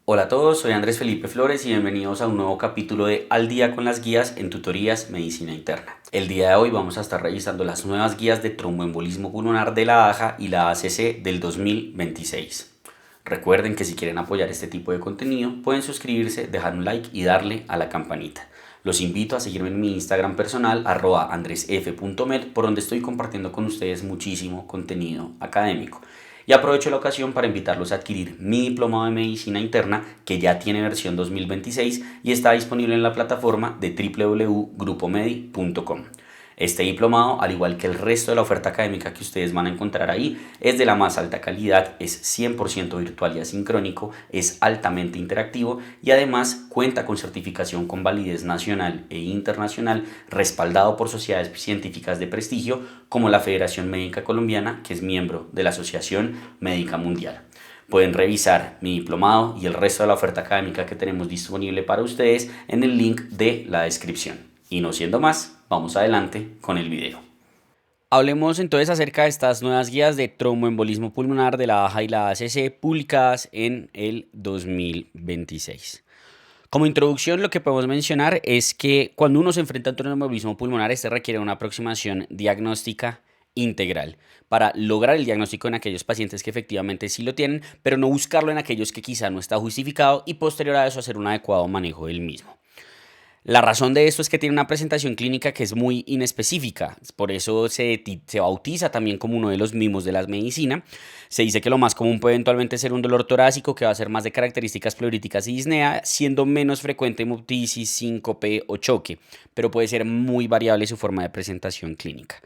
Hola a todos, soy Andrés Felipe Flores y bienvenidos a un nuevo capítulo de Al día con las guías en tutorías Medicina Interna. El día de hoy vamos a estar revisando las nuevas guías de tromboembolismo pulmonar de la AJA y la ACC del 2026. Recuerden que si quieren apoyar este tipo de contenido pueden suscribirse, dejar un like y darle a la campanita. Los invito a seguirme en mi Instagram personal @andresf.med, por donde estoy compartiendo con ustedes muchísimo contenido académico. Y aprovecho la ocasión para invitarlos a adquirir mi diplomado de medicina interna, que ya tiene versión 2026 y está disponible en la plataforma de www.grupomedi.com. Este diplomado, al igual que el resto de la oferta académica que ustedes van a encontrar ahí, es de la más alta calidad, es 100% virtual y asincrónico, es altamente interactivo y además cuenta con certificación con validez nacional e internacional, respaldado por sociedades científicas de prestigio como la Federación Médica Colombiana, que es miembro de la Asociación Médica Mundial. Pueden revisar mi diplomado y el resto de la oferta académica que tenemos disponible para ustedes en el link de la descripción. Y no siendo más, vamos adelante con el video. Hablemos entonces acerca de estas nuevas guías de tromboembolismo pulmonar de la AJA y la ACC publicadas en el 2026. Como introducción, lo que podemos mencionar es que cuando uno se enfrenta a un tromboembolismo pulmonar, este requiere una aproximación diagnóstica integral para lograr el diagnóstico en aquellos pacientes que efectivamente sí lo tienen, pero no buscarlo en aquellos que quizá no está justificado y posterior a eso hacer un adecuado manejo del mismo. La razón de esto es que tiene una presentación clínica que es muy inespecífica, por eso se bautiza también como uno de los mimos de la medicina. Se dice que lo más común puede eventualmente ser un dolor torácico que va a ser más de características pleuríticas y disnea, siendo menos frecuente hemoptisis, síncope o choque, pero puede ser muy variable su forma de presentación clínica.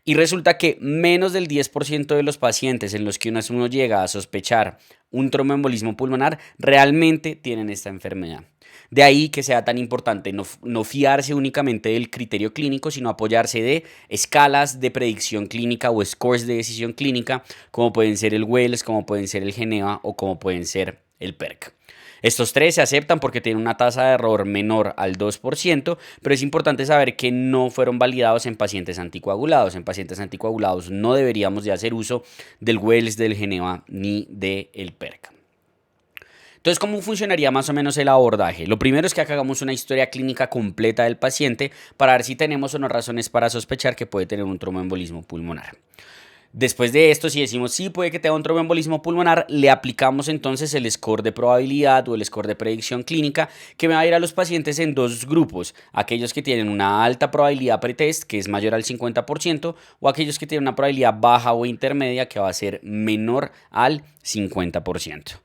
Y resulta que menos del 10% de los pacientes en los que uno llega a sospechar un tromboembolismo pulmonar realmente tienen esta enfermedad. De ahí que sea tan importante no fiarse únicamente del criterio clínico, sino apoyarse de escalas de predicción clínica o scores de decisión clínica, como pueden ser el Wells, como pueden ser el Geneva o como pueden ser el PERC. Estos tres se aceptan porque tienen una tasa de error menor al 2%, pero es importante saber que no fueron validados en pacientes anticoagulados. En pacientes anticoagulados no deberíamos de hacer uso del Wells, del Geneva ni del PERC. Entonces, ¿cómo funcionaría más o menos el abordaje? Lo primero es que hagamos una historia clínica completa del paciente para ver si tenemos o no razones para sospechar que puede tener un tromboembolismo pulmonar. Después de esto, si decimos sí, puede que tenga un tromboembolismo pulmonar, le aplicamos entonces el score de probabilidad o el score de predicción clínica, que va a ir a los pacientes en dos grupos: aquellos que tienen una alta probabilidad pretest, que es mayor al 50%, o aquellos que tienen una probabilidad baja o intermedia, que va a ser menor al 50%.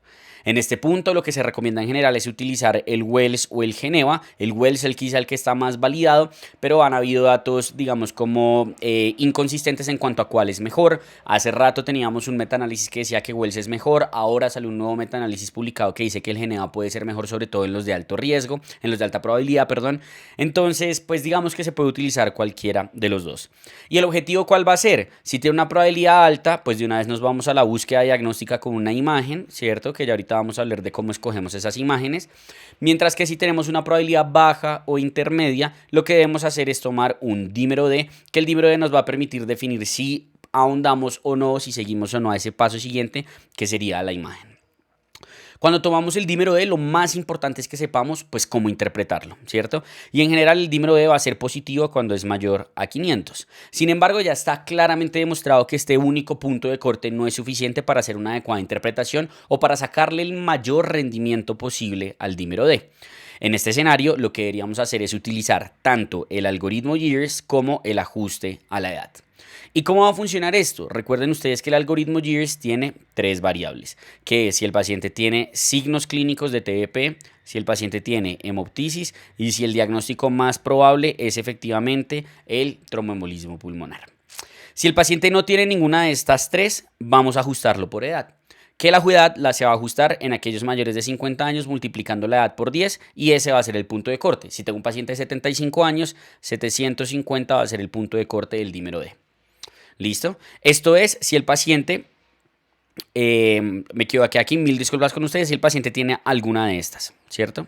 En este punto, lo que se recomienda en general es utilizar el Wells o el Geneva. El Wells es quizá el que está más validado, pero han habido datos, digamos, como inconsistentes en cuanto a cuál es mejor. Hace rato teníamos un metaanálisis que decía que Wells es mejor. Ahora sale un nuevo metaanálisis publicado que dice que el Geneva puede ser mejor, sobre todo en los de alto riesgo, en los de alta probabilidad, perdón. Entonces, pues digamos que se puede utilizar cualquiera de los dos. ¿Y el objetivo cuál va a ser? Si tiene una probabilidad alta, pues de una vez nos vamos a la búsqueda diagnóstica con una imagen, ¿cierto? Que ya ahorita vamos a hablar de cómo escogemos esas imágenes. Mientras que si tenemos una probabilidad baja o intermedia, lo que debemos hacer es tomar un dímero D, que el dímero D nos va a permitir definir si ahondamos o no, si seguimos o no a ese paso siguiente, que sería la imagen. Cuando tomamos el dímero D, lo más importante es que sepamos pues cómo interpretarlo, ¿cierto? Y en general el dímero D va a ser positivo cuando es mayor a 500. Sin embargo, ya está claramente demostrado que este único punto de corte no es suficiente para hacer una adecuada interpretación o para sacarle el mayor rendimiento posible al dímero D. En este escenario, lo que deberíamos hacer es utilizar tanto el algoritmo Years como el ajuste a la edad. ¿Y cómo va a funcionar esto? Recuerden ustedes que el algoritmo Years tiene tres variables, que es si el paciente tiene signos clínicos de TBP, si el paciente tiene hemoptisis y si el diagnóstico más probable es efectivamente el tromboembolismo pulmonar. Si el paciente no tiene ninguna de estas tres, vamos a ajustarlo por edad. Que la edad se va a ajustar en aquellos mayores de 50 años multiplicando la edad por 10 y ese va a ser el punto de corte. Si tengo un paciente de 75 años, 750 va a ser el punto de corte del dímero D. ¿Listo? Esto es si el paciente, me equivoqué aquí, mil disculpas con ustedes, si el paciente tiene alguna de estas, ¿cierto?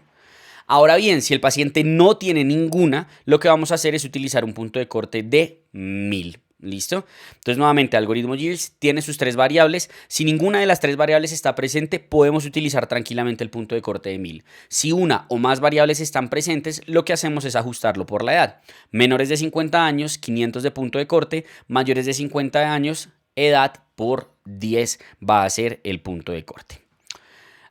Ahora bien, si el paciente no tiene ninguna, lo que vamos a hacer es utilizar un punto de corte de 1000. ¿Listo? Entonces, nuevamente, algoritmo GIRS tiene sus tres variables. Si ninguna de las tres variables está presente, podemos utilizar tranquilamente el punto de corte de 1000. Si una o más variables están presentes, lo que hacemos es ajustarlo por la edad. Menores de 50 años, 500 de punto de corte. Mayores de 50 años, edad por 10 va a ser el punto de corte.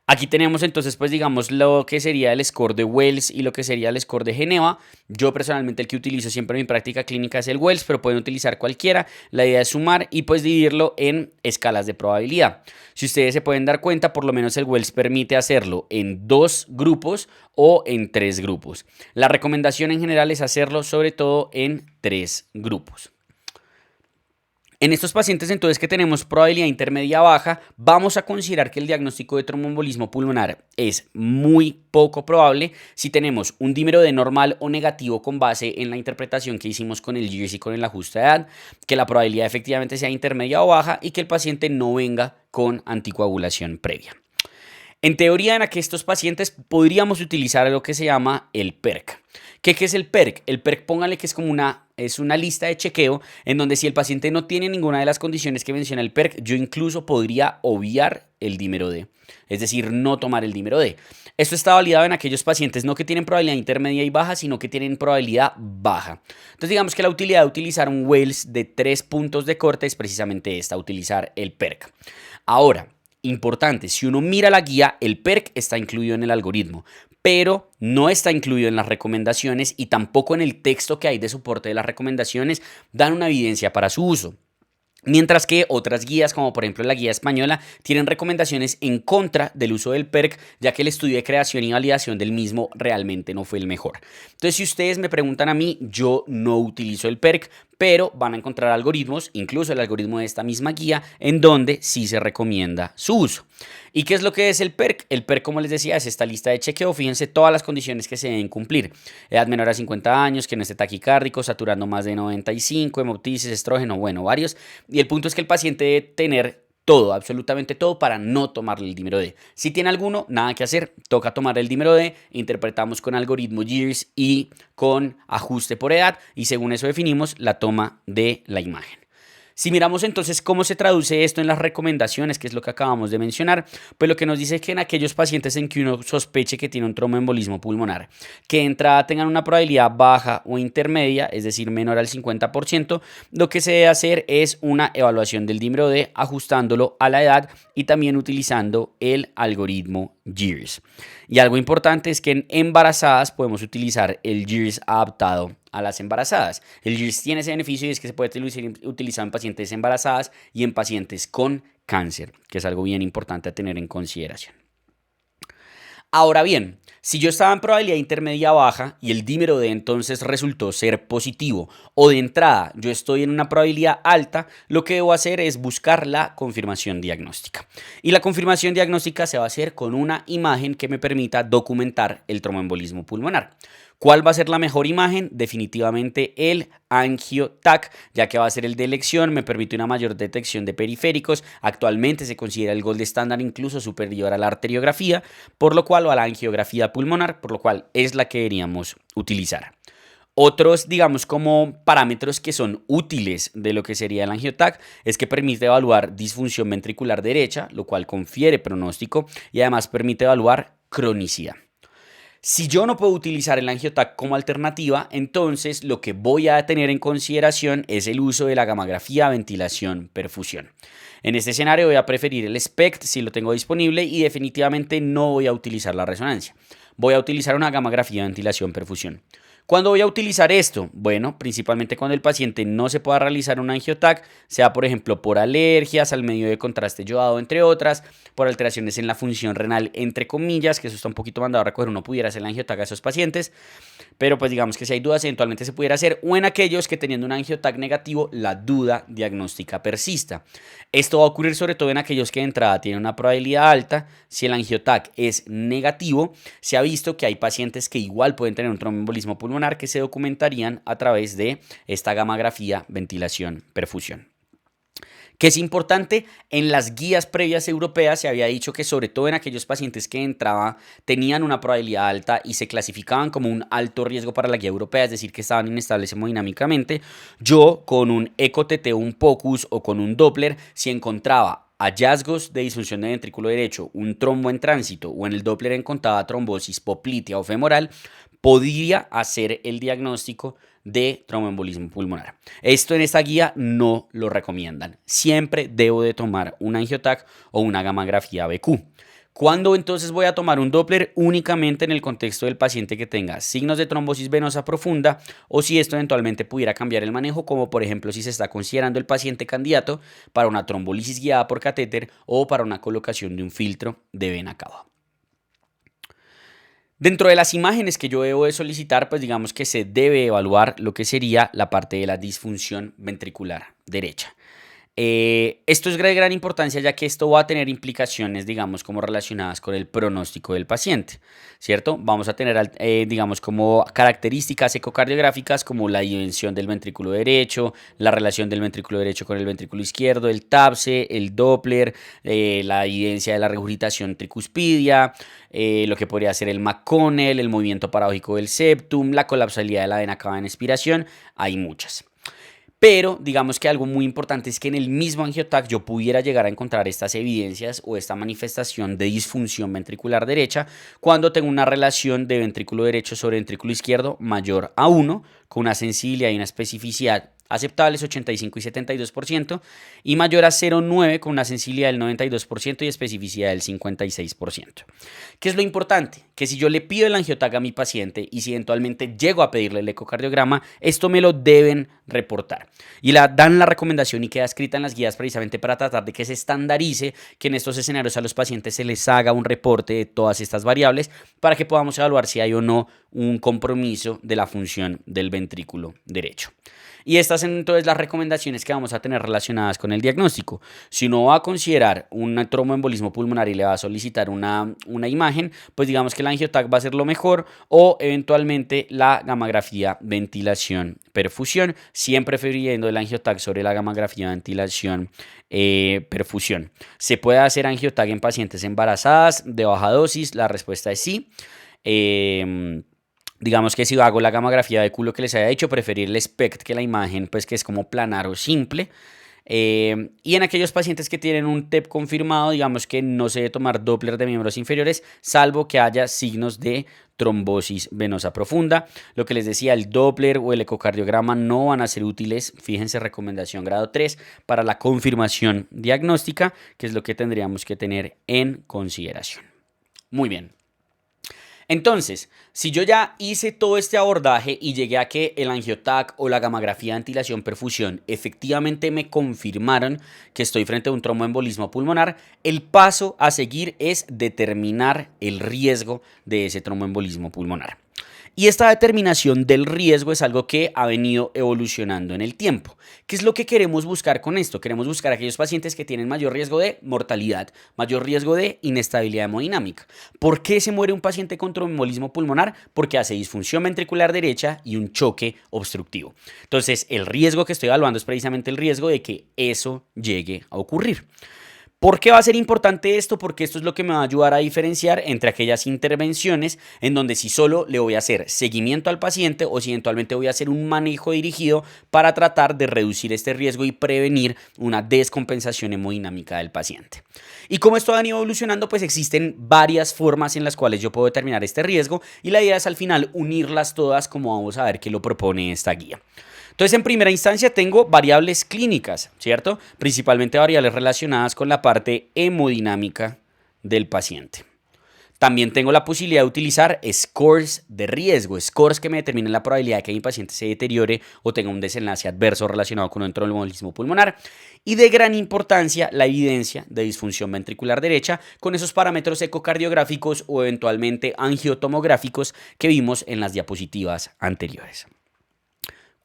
Aquí tenemos entonces, pues digamos, lo que sería el score de Wells y lo que sería el score de Geneva. Yo personalmente el que utilizo siempre en mi práctica clínica es el Wells, pero pueden utilizar cualquiera. La idea es sumar y pues dividirlo en escalas de probabilidad. Si ustedes se pueden dar cuenta, por lo menos el Wells permite hacerlo en 2 grupos o en 3 grupos. La recomendación en general es hacerlo sobre todo en 3 grupos. En estos pacientes entonces que tenemos probabilidad intermedia baja, vamos a considerar que el diagnóstico de tromboembolismo pulmonar es muy poco probable si tenemos un dímero D normal o negativo con base en la interpretación que hicimos con el GIRS y con el ajuste de edad, que la probabilidad efectivamente sea intermedia o baja y que el paciente no venga con anticoagulación previa. En teoría, en estos pacientes podríamos utilizar lo que se llama el PERC. ¿Qué es el PERC? El PERC, póngale que es una lista de chequeo en donde si el paciente no tiene ninguna de las condiciones que menciona el PERC, yo incluso podría obviar el dímero D, es decir, no tomar el dímero D. Esto está validado en aquellos pacientes no que tienen probabilidad intermedia y baja, sino que tienen probabilidad baja. Entonces digamos que la utilidad de utilizar un Wells de 3 puntos de corte es precisamente esta, utilizar el PERC. Ahora, importante, si uno mira la guía, el PERC está incluido en el algoritmo, pero no está incluido en las recomendaciones y tampoco en el texto que hay de soporte de las recomendaciones dan una evidencia para su uso. Mientras que otras guías, como por ejemplo la guía española, tienen recomendaciones en contra del uso del PERC, ya que el estudio de creación y validación del mismo realmente no fue el mejor. Entonces, si ustedes me preguntan a mí, yo no utilizo el PERC, pero van a encontrar algoritmos, incluso el algoritmo de esta misma guía, en donde sí se recomienda su uso. ¿Y qué es lo que es el PERC? El PERC, como les decía, es esta lista de chequeo. Fíjense todas las condiciones que se deben cumplir. Edad menor a 50 años, que no esté taquicárdico, saturando más de 95, hemoptisis, estrógeno, bueno, varios. Y el punto es que el paciente debe tener todo, absolutamente todo, para no tomarle el dímero D. Si tiene alguno, nada que hacer, toca tomar el dímero D, interpretamos con algoritmo GIRS y con ajuste por edad, y según eso definimos la toma de la imagen. Si miramos entonces cómo se traduce esto en las recomendaciones, que es lo que acabamos de mencionar, pues lo que nos dice es que en aquellos pacientes en que uno sospeche que tiene un tromboembolismo pulmonar, que de entrada tengan una probabilidad baja o intermedia, es decir, menor al 50%, lo que se debe hacer es una evaluación del dímero D ajustándolo a la edad y también utilizando el algoritmo GIRS. Y algo importante es que en embarazadas podemos utilizar el GIRS adaptado a las embarazadas. El GIRS tiene ese beneficio y es que se puede utilizar en pacientes embarazadas y en pacientes con cáncer, que es algo bien importante a tener en consideración. Ahora bien, si yo estaba en probabilidad intermedia baja y el dímero D entonces resultó ser positivo o de entrada yo estoy en una probabilidad alta, lo que debo hacer es buscar la confirmación diagnóstica. Y la confirmación diagnóstica se va a hacer con una imagen que me permita documentar el tromboembolismo pulmonar. ¿Cuál va a ser la mejor imagen? Definitivamente el AngioTAC, ya que va a ser el de elección, me permite una mayor detección de periféricos. Actualmente se considera el gold estándar incluso superior a la arteriografía, por lo cual, o a la angiografía pulmonar, por lo cual es la que deberíamos utilizar. Otros, digamos, como parámetros que son útiles de lo que sería el AngioTAC es que permite evaluar disfunción ventricular derecha, lo cual confiere pronóstico y además permite evaluar cronicidad. Si yo no puedo utilizar el AngioTAC como alternativa, entonces lo que voy a tener en consideración es el uso de la gamografía, ventilación, perfusión. En este escenario voy a preferir el SPECT si lo tengo disponible y definitivamente no voy a utilizar la resonancia. Voy a utilizar una gamografía, ventilación, perfusión. ¿Cuándo voy a utilizar esto? Bueno, principalmente cuando el paciente no se pueda realizar un AngioTAC, sea por ejemplo por alergias al medio de contraste yodado, entre otras, por alteraciones en la función renal, entre comillas, que eso está un poquito mandado a recoger, uno pudiera hacer el AngioTAC a esos pacientes, pero pues digamos que si hay dudas eventualmente se pudiera hacer, o en aquellos que teniendo un AngioTAC negativo, la duda diagnóstica persista. Esto va a ocurrir sobre todo en aquellos que de entrada tienen una probabilidad alta. Si el AngioTAC es negativo, se ha visto que hay pacientes que igual pueden tener un tromboembolismo pulmonar que se documentarían a través de esta gamografía, ventilación, perfusión. Que es importante, en las guías previas europeas se había dicho que sobre todo en aquellos pacientes que entraban tenían una probabilidad alta y se clasificaban como un alto riesgo para la guía europea, es decir, que estaban inestables hemodinámicamente. Yo con un ECO-TT, un POCUS o con un Doppler, si encontraba hallazgos de disfunción de ventrículo derecho, un trombo en tránsito o en el Doppler encontraba trombosis poplitea o femoral, podría hacer el diagnóstico de tromboembolismo pulmonar. Esto en esta guía no lo recomiendan. Siempre debo de tomar un angiotac o una gammagrafía BQ. ¿Cuándo entonces voy a tomar un Doppler? Únicamente en el contexto del paciente que tenga signos de trombosis venosa profunda o si esto eventualmente pudiera cambiar el manejo, como por ejemplo si se está considerando el paciente candidato para una trombolisis guiada por catéter o para una colocación de un filtro de vena cava. Dentro de las imágenes que yo debo de solicitar, pues digamos que se debe evaluar lo que sería la parte de la disfunción ventricular derecha. Esto es de gran importancia ya que esto va a tener implicaciones, digamos, como relacionadas con el pronóstico del paciente, ¿cierto? Vamos a tener, digamos, como características ecocardiográficas como la dimensión del ventrículo derecho, la relación del ventrículo derecho con el ventrículo izquierdo, el TAPSE, el Doppler, la evidencia de la regurgitación tricuspidia, lo que podría ser el McConnell, el movimiento paradójico del septum, la colapsabilidad de la vena cava en expiración, hay muchas. Pero digamos que algo muy importante es que en el mismo angiotac yo pudiera llegar a encontrar estas evidencias o esta manifestación de disfunción ventricular derecha cuando tengo una relación de ventrículo derecho sobre ventrículo izquierdo mayor a 1, con una sensibilidad y una especificidad aceptables 85 y 72% y mayor a 0,9 con una sensibilidad del 92% y especificidad del 56%. ¿Qué es lo importante? Que si yo le pido el angiotac a mi paciente y si eventualmente llego a pedirle el ecocardiograma, esto me lo deben reportar. Y dan la recomendación y queda escrita en las guías precisamente para tratar de que se estandarice, que en estos escenarios a los pacientes se les haga un reporte de todas estas variables para que podamos evaluar si hay o no un compromiso de la función del ventrículo derecho. Y estas son entonces las recomendaciones que vamos a tener relacionadas con el diagnóstico. Si uno va a considerar un tromboembolismo pulmonar y le va a solicitar una imagen, pues digamos que el angiotac va a ser lo mejor o eventualmente la gammagrafía ventilación perfusión, siempre prefiriendo el angiotac sobre la gammagrafía ventilación perfusión. ¿Se puede hacer angiotac en pacientes embarazadas de baja dosis? La respuesta es sí. Digamos que si hago la gammagrafía de culo que les haya dicho, preferir el SPECT que la imagen, pues que es como planar o simple. Y en aquellos pacientes que tienen un TEP confirmado, digamos que no se debe tomar Doppler de miembros inferiores, salvo que haya signos de trombosis venosa profunda. Lo que les decía, el Doppler o el ecocardiograma no van a ser útiles, fíjense, recomendación grado 3, para la confirmación diagnóstica, que es lo que tendríamos que tener en consideración. Muy bien. Entonces, si yo ya hice todo este abordaje y llegué a que el angiotac o la gammagrafía de ventilación perfusión efectivamente me confirmaron que estoy frente a un tromboembolismo pulmonar, el paso a seguir es determinar el riesgo de ese tromboembolismo pulmonar. Y esta determinación del riesgo es algo que ha venido evolucionando en el tiempo. ¿Qué es lo que queremos buscar con esto? Queremos buscar a aquellos pacientes que tienen mayor riesgo de mortalidad, mayor riesgo de inestabilidad hemodinámica. ¿Por qué se muere un paciente con tromboembolismo pulmonar? Porque hace disfunción ventricular derecha y un choque obstructivo. Entonces, el riesgo que estoy evaluando es precisamente el riesgo de que eso llegue a ocurrir. ¿Por qué va a ser importante esto? Porque esto es lo que me va a ayudar a diferenciar entre aquellas intervenciones en donde si solo le voy a hacer seguimiento al paciente o si eventualmente voy a hacer un manejo dirigido para tratar de reducir este riesgo y prevenir una descompensación hemodinámica del paciente. Y como esto ha venido evolucionando, pues existen varias formas en las cuales yo puedo determinar este riesgo y la idea es al final unirlas todas como vamos a ver que lo propone esta guía. Entonces, en primera instancia tengo variables clínicas, ¿cierto? Principalmente variables relacionadas con la parte hemodinámica del paciente. También tengo la posibilidad de utilizar scores de riesgo, scores que me determinen la probabilidad de que mi paciente se deteriore o tenga un desenlace adverso relacionado con un tromboembolismo pulmonar. Y de gran importancia, la evidencia de disfunción ventricular derecha con esos parámetros ecocardiográficos o eventualmente angiotomográficos que vimos en las diapositivas anteriores.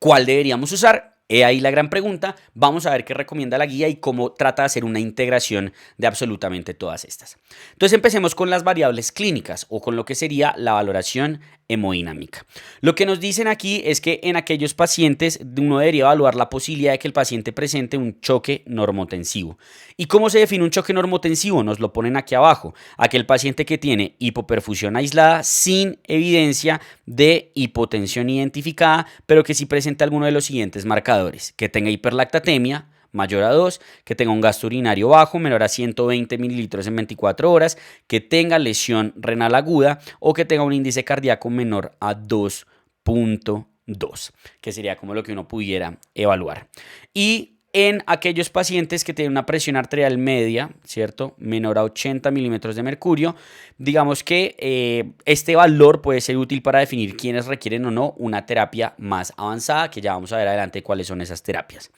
¿Cuál deberíamos usar? He ahí la gran pregunta. Vamos a ver qué recomienda la guía y cómo trata de hacer una integración de absolutamente todas estas. Entonces empecemos con las variables clínicas o con lo que sería la valoración hemodinámica. Lo que nos dicen aquí es que en aquellos pacientes uno debería evaluar la posibilidad de que el paciente presente un choque normotensivo. ¿Y cómo se define un choque normotensivo? Nos lo ponen aquí abajo. Aquel paciente que tiene hipoperfusión aislada sin evidencia de hipotensión identificada, pero que sí presenta alguno de los siguientes marcadores: que tenga hiperlactatemia mayor a 2, que tenga un gasto urinario bajo, menor a 120 mililitros en 24 horas, que tenga lesión renal aguda o que tenga un índice cardíaco menor a 2.2, que sería como lo que uno pudiera evaluar. Y en aquellos pacientes que tienen una presión arterial media, ¿cierto?, menor a 80 milímetros de mercurio, digamos que este valor puede ser útil para definir quiénes requieren o no una terapia más avanzada, que ya vamos a ver adelante cuáles son esas terapias.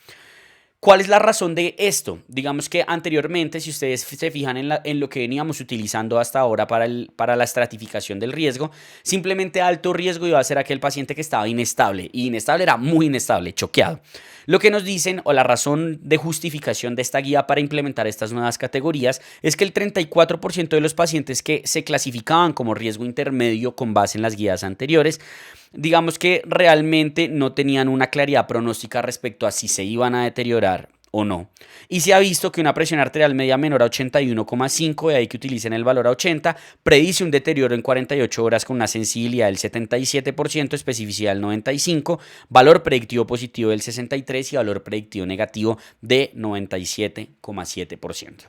¿Cuál es la razón de esto? Digamos que anteriormente, si ustedes se fijan en lo que veníamos utilizando hasta ahora para la estratificación del riesgo, simplemente alto riesgo iba a ser aquel paciente que estaba inestable, y inestable era muy inestable, choqueado. Lo que nos dicen, o la razón de justificación de esta guía para implementar estas nuevas categorías, es que el 34% de los pacientes que se clasificaban como riesgo intermedio con base en las guías anteriores, digamos que realmente no tenían una claridad pronóstica respecto a si se iban a deteriorar o no. Y se ha visto que una presión arterial media menor a 81,5, de ahí que utilicen el valor a 80, predice un deterioro en 48 horas con una sensibilidad del 77%, especificidad del 95%, valor predictivo positivo del 63% y valor predictivo negativo de 97,7%.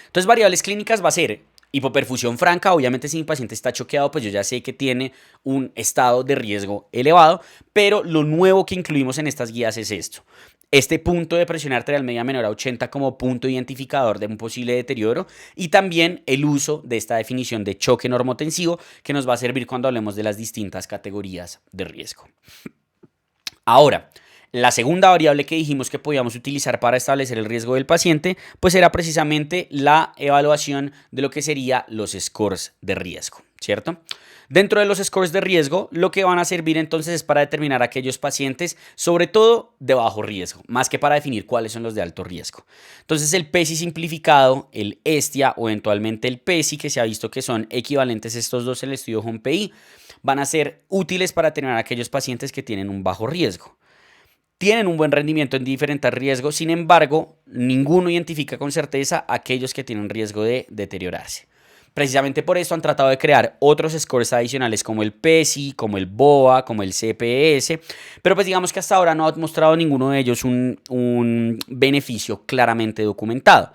Entonces, variables clínicas va a ser hipoperfusión franca. Obviamente, si mi paciente está choqueado, pues yo ya sé que tiene un estado de riesgo elevado, pero lo nuevo que incluimos en estas guías es esto: este punto de presión arterial media menor a 80 como punto identificador de un posible deterioro, y también el uso de esta definición de choque normotensivo, que nos va a servir cuando hablemos de las distintas categorías de riesgo. Ahora, la segunda variable que dijimos que podíamos utilizar para establecer el riesgo del paciente, pues era precisamente la evaluación de lo que serían los scores de riesgo, ¿cierto? Dentro de los scores de riesgo, lo que van a servir entonces es para determinar aquellos pacientes, sobre todo de bajo riesgo, más que para definir cuáles son los de alto riesgo. Entonces, el PESI simplificado, el ESTIA o eventualmente el PESI, que se ha visto que son equivalentes estos dos en el estudio HOME-PI, van a ser útiles para determinar aquellos pacientes que tienen un bajo riesgo. Tienen un buen rendimiento en diferentes riesgos, sin embargo, ninguno identifica con certeza aquellos que tienen riesgo de deteriorarse. Precisamente por eso han tratado de crear otros scores adicionales como el PESI, como el BOA, como el CPS, pero pues digamos que hasta ahora no ha mostrado ninguno de ellos un beneficio claramente documentado.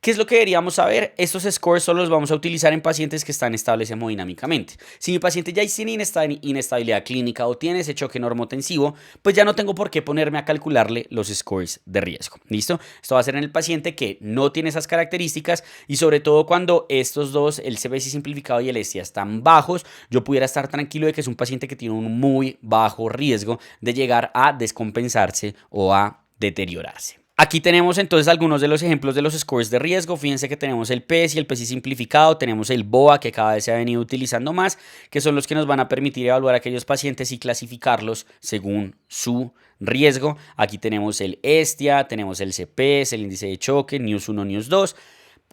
¿Qué es lo que deberíamos saber? Estos scores solo los vamos a utilizar en pacientes que están estables hemodinámicamente. Si mi paciente ya tiene inestabilidad clínica o tiene ese choque normotensivo, pues ya no tengo por qué ponerme a calcularle los scores de riesgo. ¿Listo? Esto va a ser en el paciente que no tiene esas características, y sobre todo cuando estos dos, el CPS simplificado y el ESTIA, están bajos, yo pudiera estar tranquilo de que es un paciente que tiene un muy bajo riesgo de llegar a descompensarse o a deteriorarse. Aquí tenemos entonces algunos de los ejemplos de los scores de riesgo. Fíjense que tenemos el PESI, el PESI simplificado, tenemos el BOA, que cada vez se ha venido utilizando más, que son los que nos van a permitir evaluar a aquellos pacientes y clasificarlos según su riesgo. Aquí tenemos el ESTIA, tenemos el CPS, el índice de choque, NIUS 1, NIUS 2.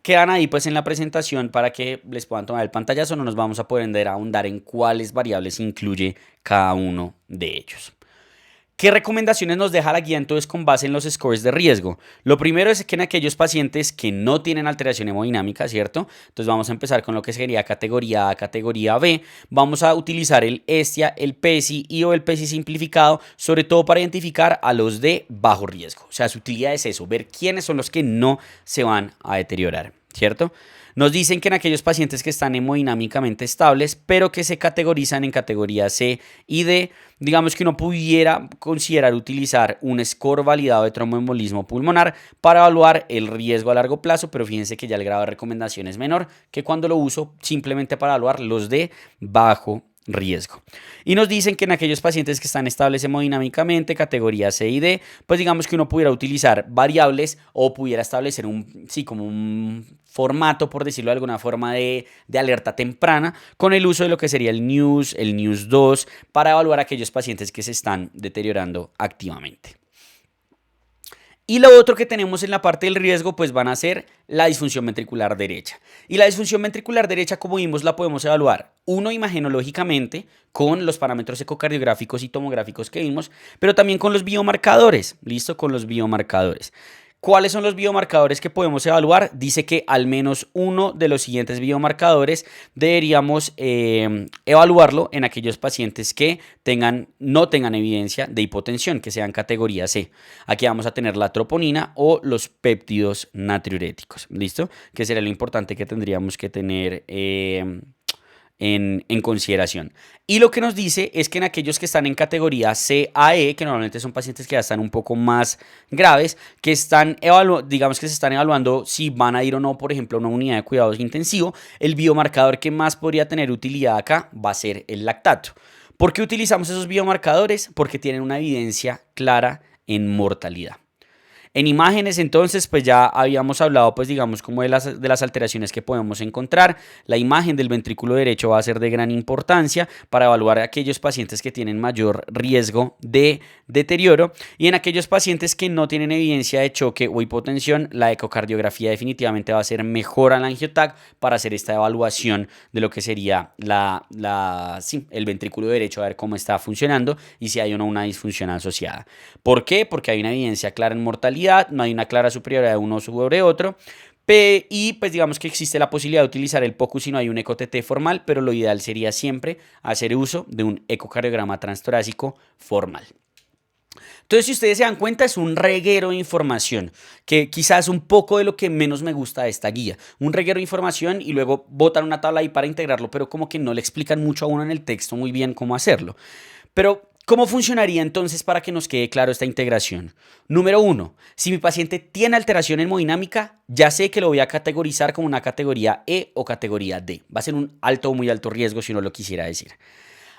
Quedan ahí pues en la presentación para que les puedan tomar el pantallazo. No nos vamos a poder ahondar en cuáles variables incluye cada uno de ellos. ¿Qué recomendaciones nos deja la guía entonces con base en los scores de riesgo? Lo primero es que en aquellos pacientes que no tienen alteración hemodinámica, ¿cierto? Entonces vamos a empezar con lo que sería categoría A, categoría B. Vamos a utilizar el ESTIA, el PESI y o el PESI simplificado, sobre todo para identificar a los de bajo riesgo. O sea, su utilidad es eso, ver quiénes son los que no se van a deteriorar, ¿cierto? Nos dicen que en aquellos pacientes que están hemodinámicamente estables, pero que se categorizan en categoría C y D, digamos que uno pudiera considerar utilizar un score validado de tromboembolismo pulmonar para evaluar el riesgo a largo plazo, pero fíjense que ya el grado de recomendación es menor que cuando lo uso simplemente para evaluar los de bajo riesgo. Y nos dicen que en aquellos pacientes que están estables hemodinámicamente, categoría C y D, pues digamos que uno pudiera utilizar variables o pudiera establecer como un formato, por decirlo de alguna forma, de alerta temprana con el uso de lo que sería el NIUS 2, para evaluar a aquellos pacientes que se están deteriorando activamente. Y lo otro que tenemos en la parte del riesgo, pues van a ser la disfunción ventricular derecha. Y la disfunción ventricular derecha, como vimos, la podemos evaluar, uno, imagenológicamente, con los parámetros ecocardiográficos y tomográficos que vimos, pero también con los biomarcadores, ¿listo? Con los biomarcadores. ¿Cuáles son los biomarcadores que podemos evaluar? Dice que al menos uno de los siguientes biomarcadores deberíamos evaluarlo en aquellos pacientes que no tengan evidencia de hipotensión, que sean categoría C. Aquí vamos a tener la troponina o los péptidos natriuréticos, ¿listo? Que será lo importante que tendríamos que tener en consideración. Y lo que nos dice es que en aquellos que están en categoría CAE, que normalmente son pacientes que ya están un poco más graves, que digamos que se están evaluando si van a ir o no, por ejemplo, a una unidad de cuidados intensivo, el biomarcador que más podría tener utilidad acá va a ser el lactato. ¿Por qué utilizamos esos biomarcadores? Porque tienen una evidencia clara en mortalidad. En imágenes, entonces, pues ya habíamos hablado, pues digamos, como de las alteraciones que podemos encontrar. La imagen del ventrículo derecho va a ser de gran importancia para evaluar a aquellos pacientes que tienen mayor riesgo de deterioro. Y en aquellos pacientes que no tienen evidencia de choque o hipotensión, la ecocardiografía definitivamente va a ser mejor al AngioTAC para hacer esta evaluación de lo que sería el ventrículo derecho, a ver cómo está funcionando y si hay o no una disfunción asociada. ¿Por qué? Porque hay una evidencia clara en mortalidad, no hay una clara superioridad de uno sobre otro. Y pues digamos que existe la posibilidad de utilizar el POCUS si no hay un eco-TT formal, pero lo ideal sería siempre hacer uso de un ecocardiograma transtorácico formal. Entonces, si ustedes se dan cuenta, es un reguero de información, que quizás un poco de lo que menos me gusta de esta guía. Un reguero de información y luego botan una tabla ahí para integrarlo, pero como que no le explican mucho a uno en el texto muy bien cómo hacerlo. Pero ¿cómo funcionaría entonces para que nos quede claro esta integración? Número 1, si mi paciente tiene alteración en hemodinámica, ya sé que lo voy a categorizar como una categoría E o categoría D. Va a ser un alto o muy alto riesgo si uno lo quisiera decir.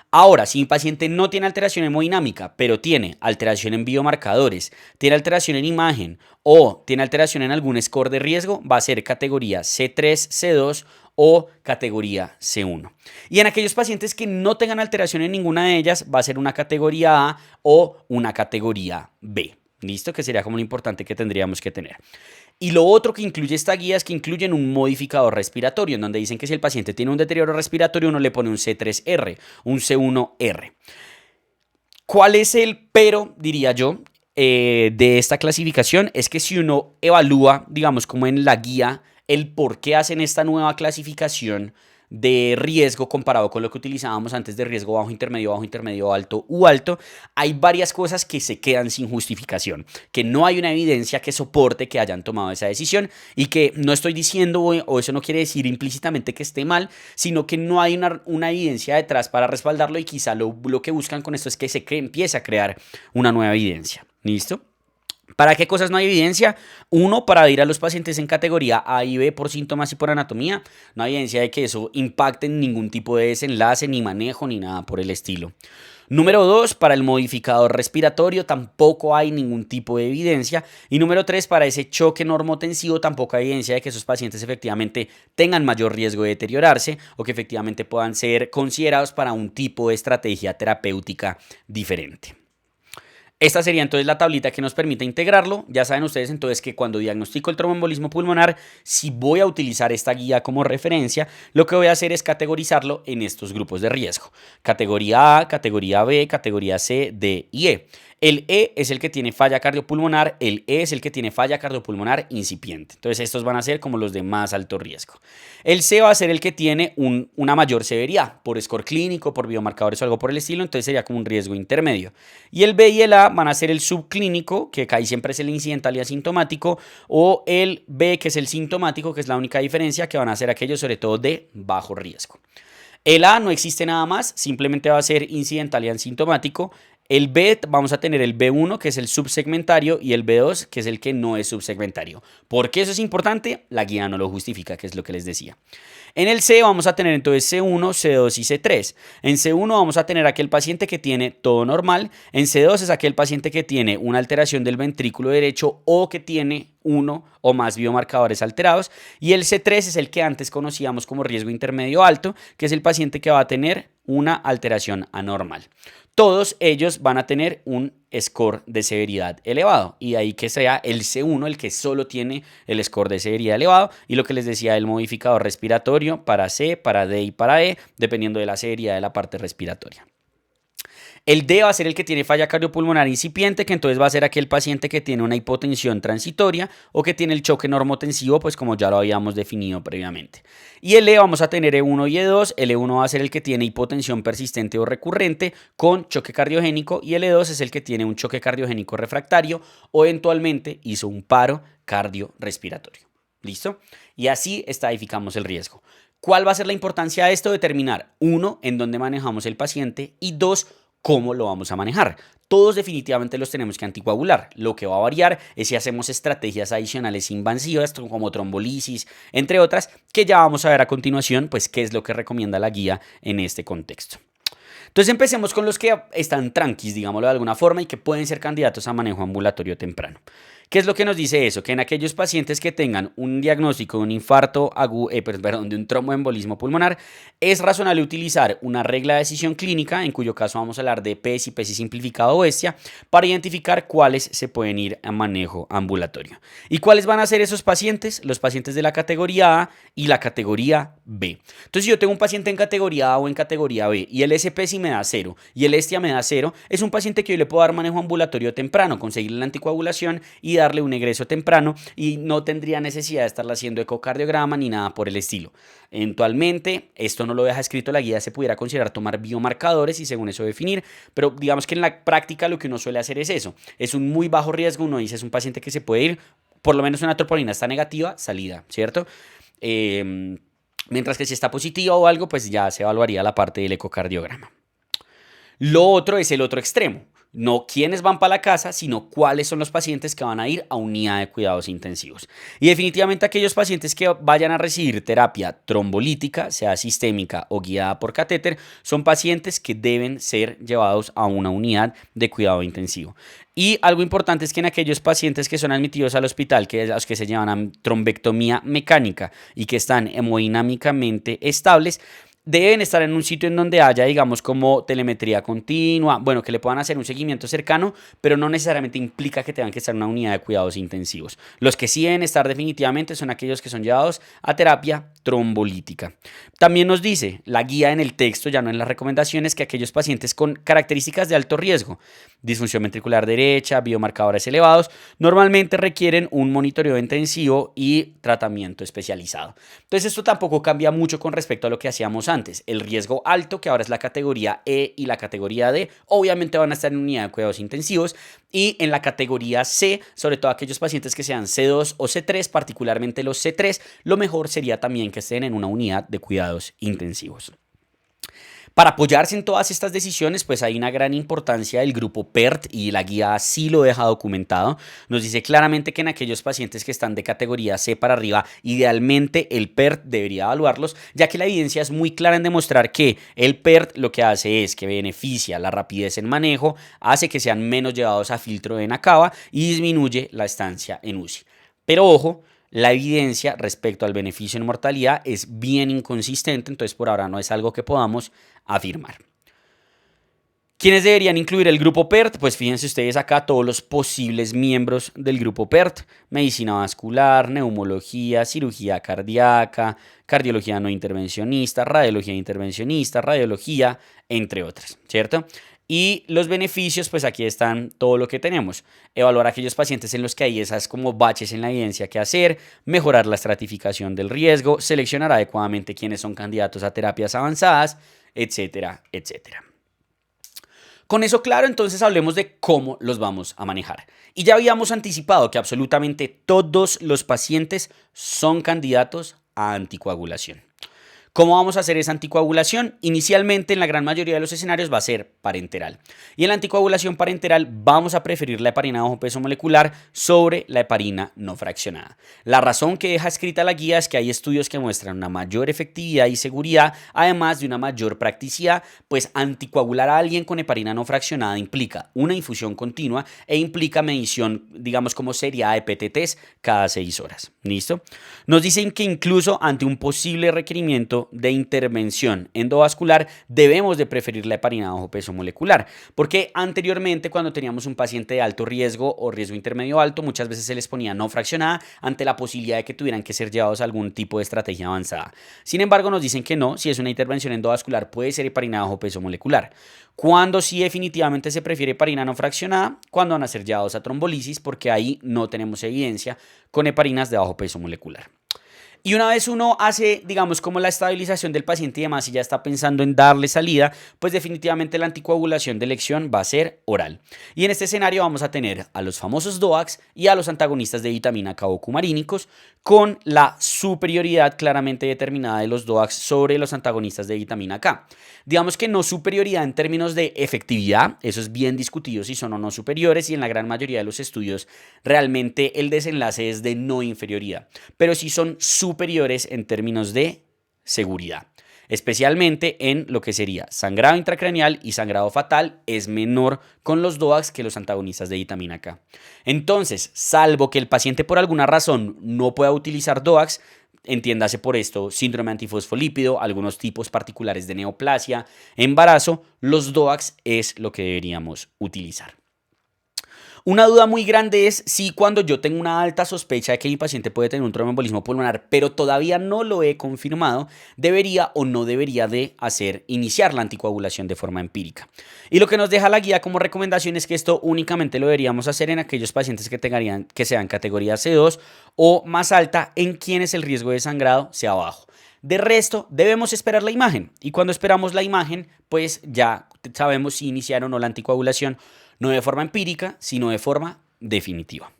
Ahora, si mi paciente no tiene alteración hemodinámica, pero tiene alteración en biomarcadores, tiene alteración en imagen o tiene alteración en algún score de riesgo, va a ser categoría C3, C2 o categoría C1. Y en aquellos pacientes que no tengan alteración en ninguna de ellas, va a ser una categoría A o una categoría B. ¿Listo? Que sería como lo importante que tendríamos que tener. Y lo otro que incluye esta guía es que incluyen un modificador respiratorio, en donde dicen que si el paciente tiene un deterioro respiratorio, uno le pone un C3R, un C1R. ¿Cuál es el pero, diría yo, de esta clasificación? Es que si uno evalúa, digamos, como en la guía, el por qué hacen esta nueva clasificación de riesgo comparado con lo que utilizábamos antes de riesgo bajo, intermedio, alto u alto, hay varias cosas que se quedan sin justificación, que no hay una evidencia que soporte que hayan tomado esa decisión y que no estoy diciendo, o eso no quiere decir implícitamente que esté mal, sino que no hay una evidencia detrás para respaldarlo y quizá lo que buscan con esto es que empiece a crear una nueva evidencia. ¿Listo? ¿Para qué cosas no hay evidencia? Uno, para ir a los pacientes en categoría A y B por síntomas y por anatomía. No hay evidencia de que eso impacte en ningún tipo de desenlace, ni manejo, ni nada por el estilo. Número 2, para el modificador respiratorio tampoco hay ningún tipo de evidencia. Y número 3, para ese choque normotensivo tampoco hay evidencia de que esos pacientes efectivamente tengan mayor riesgo de deteriorarse o que efectivamente puedan ser considerados para un tipo de estrategia terapéutica diferente. Esta sería entonces la tablita que nos permite integrarlo. Ya saben ustedes entonces que cuando diagnostico el tromboembolismo pulmonar, si voy a utilizar esta guía como referencia, lo que voy a hacer es categorizarlo en estos grupos de riesgo. Categoría A, categoría B, categoría C, D y E. El E es el que tiene falla cardiopulmonar, el E es el que tiene falla cardiopulmonar incipiente. Entonces estos van a ser como los de más alto riesgo. El C va a ser el que tiene una mayor severidad por score clínico, por biomarcadores o algo por el estilo, entonces sería como un riesgo intermedio. Y el B y el A van a ser el subclínico, que casi siempre es el incidental y asintomático, o el B, que es el sintomático, que es la única diferencia, que van a ser aquellos sobre todo de bajo riesgo. El A no existe nada más, simplemente va a ser incidental y asintomático. El B vamos a tener el B1, que es el subsegmentario, y el B2, que es el que no es subsegmentario. ¿Por qué eso es importante? La guía no lo justifica, que es lo que les decía. En el C vamos a tener entonces C1, C2 y C3. En C1 vamos a tener aquel paciente que tiene todo normal. En C2 es aquel paciente que tiene una alteración del ventrículo derecho o que tiene uno o más biomarcadores alterados. Y el C3 es el que antes conocíamos como riesgo intermedio alto, que es el paciente que va a tener una alteración anormal. Todos ellos van a tener un score de severidad elevado y de ahí que sea el C1 el que solo tiene el score de severidad elevado y lo que les decía el modificador respiratorio para C, para D y para E dependiendo de la severidad de la parte respiratoria. El D va a ser el que tiene falla cardiopulmonar incipiente, que entonces va a ser aquel paciente que tiene una hipotensión transitoria o que tiene el choque normotensivo, pues como ya lo habíamos definido previamente. Y el E vamos a tener E1 y E2. El E1 va a ser el que tiene hipotensión persistente o recurrente con choque cardiogénico y el E2 es el que tiene un choque cardiogénico refractario o eventualmente hizo un paro cardiorrespiratorio. ¿Listo? Y así estadificamos el riesgo. ¿Cuál va a ser la importancia de esto? Determinar, 1, en dónde manejamos el paciente y 2, cómo lo vamos a manejar. Todos definitivamente los tenemos que anticoagular. Lo que va a variar es si hacemos estrategias adicionales invasivas como trombolisis, entre otras, que ya vamos a ver a continuación, pues qué es lo que recomienda la guía en este contexto. Entonces empecemos con los que están tranquis, digámoslo de alguna forma, y que pueden ser candidatos a manejo ambulatorio temprano. ¿Qué es lo que nos dice eso? Que en aquellos pacientes que tengan un diagnóstico de un infarto de un tromboembolismo pulmonar, es razonable utilizar una regla de decisión clínica, en cuyo caso vamos a hablar de PESI, PESI simplificado o bestia, para identificar cuáles se pueden ir a manejo ambulatorio. ¿Y cuáles van a ser esos pacientes? Los pacientes de la categoría A y la categoría B. Entonces, si yo tengo un paciente en categoría A o en categoría B y el SPESI me da 0 y el ESTIA me da 0, es un paciente que yo le puedo dar manejo ambulatorio temprano, conseguirle la anticoagulación y darle un egreso temprano y no tendría necesidad de estarle haciendo ecocardiograma ni nada por el estilo. Eventualmente, esto no lo deja escrito la guía, se pudiera considerar tomar biomarcadores y según eso definir, pero digamos que en la práctica lo que uno suele hacer es eso, es un muy bajo riesgo, uno dice es un paciente que se puede ir, por lo menos una troponina está negativa, salida, ¿cierto? Mientras que si está positiva o algo, pues ya se evaluaría la parte del ecocardiograma. Lo otro es el otro extremo. No quiénes van para la casa, sino cuáles son los pacientes que van a ir a unidad de cuidados intensivos. Y definitivamente aquellos pacientes que vayan a recibir terapia trombolítica, sea sistémica o guiada por catéter, son pacientes que deben ser llevados a una unidad de cuidado intensivo. Y algo importante es que en aquellos pacientes que son admitidos al hospital, que es los que se llaman a trombectomía mecánica y que están hemodinámicamente estables, deben estar en un sitio en donde haya, digamos, como telemetría continua, bueno, que le puedan hacer un seguimiento cercano, pero no necesariamente implica que tengan que estar en una unidad de cuidados intensivos. Los que sí deben estar definitivamente son aquellos que son llevados a terapia trombolítica. También nos dice la guía en el texto, ya no en las recomendaciones, que aquellos pacientes con características de alto riesgo, disfunción ventricular derecha, biomarcadores elevados, normalmente requieren un monitoreo intensivo y tratamiento especializado. Entonces esto tampoco cambia mucho con respecto a lo que hacíamos antes. El riesgo alto, que ahora es la categoría E y la categoría D, obviamente van a estar en unidad de cuidados intensivos, y en la categoría C, sobre todo aquellos pacientes que sean C2 o C3, particularmente los C3, lo mejor sería también que estén en una unidad de cuidados intensivos. Para apoyarse en todas estas decisiones, pues hay una gran importancia del grupo PERT y la guía así lo deja documentado. Nos dice claramente que en aquellos pacientes que están de categoría C para arriba, idealmente el PERT debería evaluarlos, ya que la evidencia es muy clara en demostrar que el PERT lo que hace es que beneficia la rapidez en manejo, hace que sean menos llevados a filtro de Nakaba y disminuye la estancia en UCI. Pero ojo, la evidencia respecto al beneficio en mortalidad es bien inconsistente, entonces por ahora no es algo que podamos afirmar. ¿Quiénes deberían incluir el grupo PERT? Pues fíjense ustedes acá todos los posibles miembros del grupo PERT: medicina vascular, neumología, cirugía cardíaca, cardiología no intervencionista, radiología, entre otras, ¿cierto? Y los beneficios, pues aquí están todo lo que tenemos. Evaluar a aquellos pacientes en los que hay esas como baches en la evidencia que hacer, mejorar la estratificación del riesgo, seleccionar adecuadamente quiénes son candidatos a terapias avanzadas, etcétera, etcétera. Con eso claro, entonces hablemos de cómo los vamos a manejar. Y ya habíamos anticipado que absolutamente todos los pacientes son candidatos a anticoagulación. ¿Cómo vamos a hacer esa anticoagulación? Inicialmente, en la gran mayoría de los escenarios va a ser parenteral. Y en la anticoagulación parenteral vamos a preferir la heparina bajo peso molecular sobre la heparina no fraccionada. La razón que deja escrita la guía es que hay estudios que muestran una mayor efectividad y seguridad, además de una mayor practicidad, pues anticoagular a alguien con heparina no fraccionada implica una infusión continua e implica medición, digamos, como seriada de PTTs cada 6 horas. ¿Listo? Nos dicen que incluso ante un posible requerimiento caso de intervención endovascular debemos de preferir la heparina bajo peso molecular, porque anteriormente cuando teníamos un paciente de alto riesgo o riesgo intermedio alto, muchas veces se les ponía no fraccionada ante la posibilidad de que tuvieran que ser llevados a algún tipo de estrategia avanzada. Sin embargo, nos dicen que no, si es una intervención endovascular puede ser heparina bajo peso molecular. Cuando sí definitivamente se prefiere heparina no fraccionada, cuando van a ser llevados a trombolisis, porque ahí no tenemos evidencia con heparinas de bajo peso molecular. Y una vez uno hace, digamos, como la estabilización del paciente y demás y ya está pensando en darle salida, pues definitivamente la anticoagulación de elección va a ser oral. Y en este escenario vamos a tener a los famosos DOACs y a los antagonistas de vitamina K o cumarínicos, con la superioridad claramente determinada de los DOACs sobre los antagonistas de vitamina K. Digamos que no superioridad en términos de efectividad, eso es bien discutido si son o no superiores y en la gran mayoría de los estudios realmente el desenlace es de no inferioridad, pero sí son superiores en términos de seguridad, especialmente en lo que sería sangrado intracraneal y sangrado fatal es menor con los DOACs que los antagonistas de vitamina K. Entonces, salvo que el paciente por alguna razón no pueda utilizar DOACs, entiéndase por esto síndrome antifosfolípido, algunos tipos particulares de neoplasia, embarazo, los DOACs es lo que deberíamos utilizar. Una duda muy grande es si cuando yo tengo una alta sospecha de que mi paciente puede tener un tromboembolismo pulmonar, pero todavía no lo he confirmado, debería o no debería de iniciar la anticoagulación de forma empírica. Y lo que nos deja la guía como recomendación es que esto únicamente lo deberíamos hacer en aquellos pacientes que sean categoría C2 o más alta, en quienes el riesgo de sangrado sea bajo. De resto, debemos esperar la imagen y cuando esperamos la imagen, pues ya sabemos si iniciar o no la anticoagulación, no de forma empírica, sino de forma definitiva.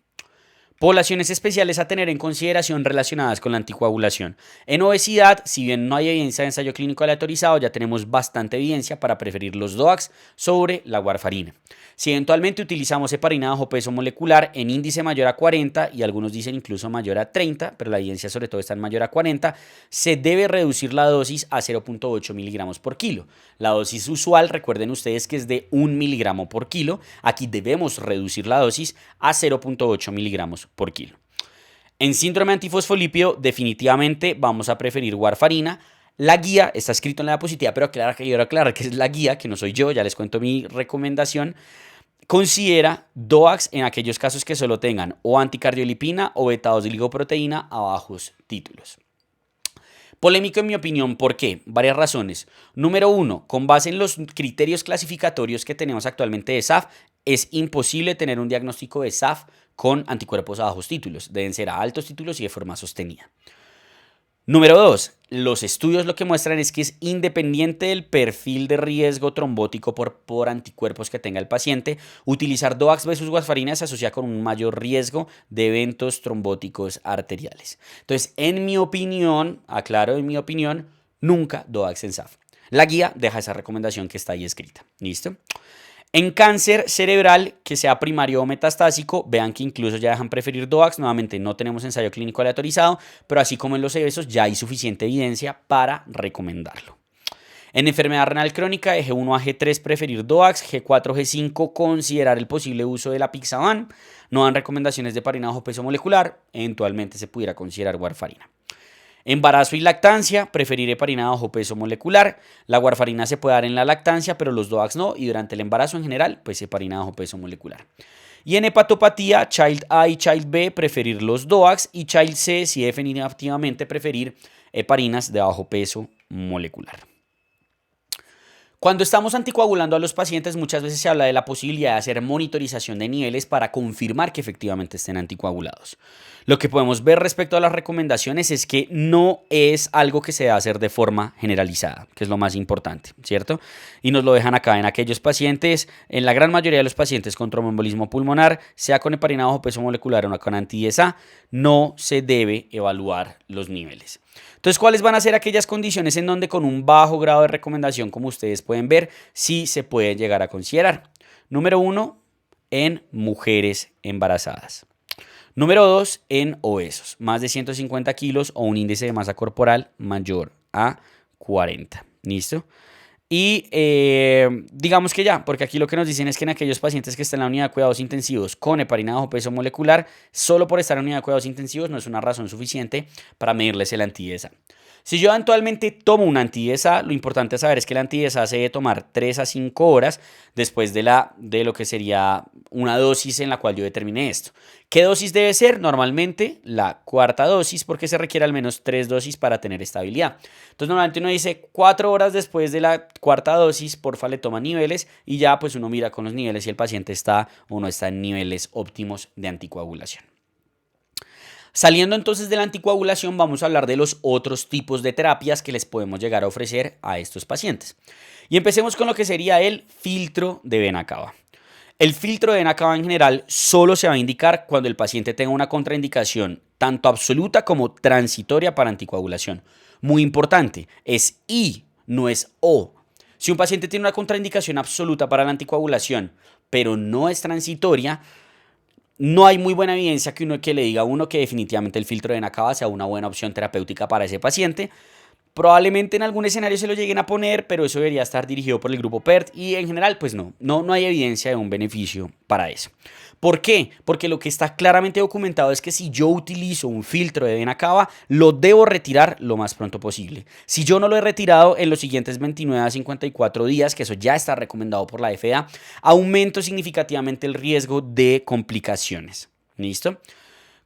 Poblaciones especiales a tener en consideración relacionadas con la anticoagulación. En obesidad, si bien no hay evidencia de ensayo clínico aleatorizado, ya tenemos bastante evidencia para preferir los DOACs sobre la warfarina. Si eventualmente utilizamos heparina bajo peso molecular en índice mayor a 40 y algunos dicen incluso mayor a 30, pero la evidencia sobre todo está en mayor a 40, se debe reducir la dosis a 0.8 miligramos por kilo. La dosis usual, recuerden ustedes que es de 1 miligramo por kilo. Aquí debemos reducir la dosis a 0.8 miligramos por kilo. En síndrome antifosfolípido definitivamente vamos a preferir warfarina. La guía está escrito en la diapositiva, pero quiero aclarar que es la guía, que no soy yo, ya les cuento mi recomendación. Considera DOACs en aquellos casos que solo tengan o anticardiolipina o beta-2-glicoproteína a bajos títulos. Polémico en mi opinión, ¿por qué? Varias razones. Número 1, con base en los criterios clasificatorios que tenemos actualmente de SAF, es imposible tener un diagnóstico de SAF con anticuerpos a bajos títulos. Deben ser a altos títulos y de forma sostenida. Número 2, los estudios lo que muestran es que es independiente del perfil de riesgo trombótico por anticuerpos que tenga el paciente. Utilizar DOACs versus warfarina se asocia con un mayor riesgo de eventos trombóticos arteriales. Entonces, en mi opinión, nunca DOACs en SAF. La guía deja esa recomendación que está ahí escrita. ¿Listo? En cáncer cerebral, que sea primario o metastásico, vean que incluso ya dejan preferir DOACs. Nuevamente no tenemos ensayo clínico aleatorizado, pero así como en los obesos ya hay suficiente evidencia para recomendarlo. En enfermedad renal crónica, de G1 a G3 preferir DOACs, G4, G5 considerar el posible uso de la Pixaban. No dan recomendaciones de heparina bajo peso molecular, eventualmente se pudiera considerar warfarina. Embarazo y lactancia, preferir heparina bajo peso molecular. La warfarina se puede dar en la lactancia, pero los DOACs no. Y durante el embarazo en general, pues heparina bajo peso molecular. Y en hepatopatía, Child A y Child B, preferir los DOACs. Y Child C, sí definitivamente preferir heparinas de bajo peso molecular. Cuando estamos anticoagulando a los pacientes, muchas veces se habla de la posibilidad de hacer monitorización de niveles para confirmar que efectivamente estén anticoagulados. Lo que podemos ver respecto a las recomendaciones es que no es algo que se debe hacer de forma generalizada, que es lo más importante, ¿cierto? Y nos lo dejan acá en aquellos pacientes, en la gran mayoría de los pacientes con tromboembolismo pulmonar, sea con heparina bajo peso molecular o con anti-10A, no se debe evaluar los niveles. Entonces, ¿cuáles van a ser aquellas condiciones en donde con un bajo grado de recomendación, como ustedes pueden ver, sí se puede llegar a considerar? Número 1, en mujeres embarazadas. Número 2, en obesos, más de 150 kilos o un índice de masa corporal mayor a 40. ¿Listo? Y digamos que ya, porque aquí lo que nos dicen es que en aquellos pacientes que están en la unidad de cuidados intensivos con heparina bajo peso molecular, solo por estar en la unidad de cuidados intensivos no es una razón suficiente para medirles el anti-10A. Si yo eventualmente tomo un anti-DSA, lo importante a saber es que el anti-DSA se debe tomar 3 a 5 horas después de lo que sería una dosis en la cual yo determiné esto. ¿Qué dosis debe ser? Normalmente la cuarta dosis, porque se requiere al menos 3 dosis para tener estabilidad. Entonces normalmente uno dice 4 horas después de la cuarta dosis, porfa le toma niveles y ya pues uno mira con los niveles si el paciente está o no está en niveles óptimos de anticoagulación. Saliendo entonces de la anticoagulación, vamos a hablar de los otros tipos de terapias que les podemos llegar a ofrecer a estos pacientes. Y empecemos con lo que sería el filtro de vena cava. El filtro de vena cava en general solo se va a indicar cuando el paciente tenga una contraindicación tanto absoluta como transitoria para anticoagulación. Muy importante, es I, no es O. Si un paciente tiene una contraindicación absoluta para la anticoagulación, pero no es transitoria, no hay muy buena evidencia que le diga a uno que definitivamente el filtro de vena cava sea una buena opción terapéutica para ese paciente. Probablemente en algún escenario se lo lleguen a poner, pero eso debería estar dirigido por el grupo PERT y en general pues no hay evidencia de un beneficio para eso. ¿Por qué? Porque lo que está claramente documentado es que si yo utilizo un filtro de vena cava, lo debo retirar lo más pronto posible. Si yo no lo he retirado en los siguientes 29 a 54 días, que eso ya está recomendado por la FDA, aumento significativamente el riesgo de complicaciones. ¿Listo?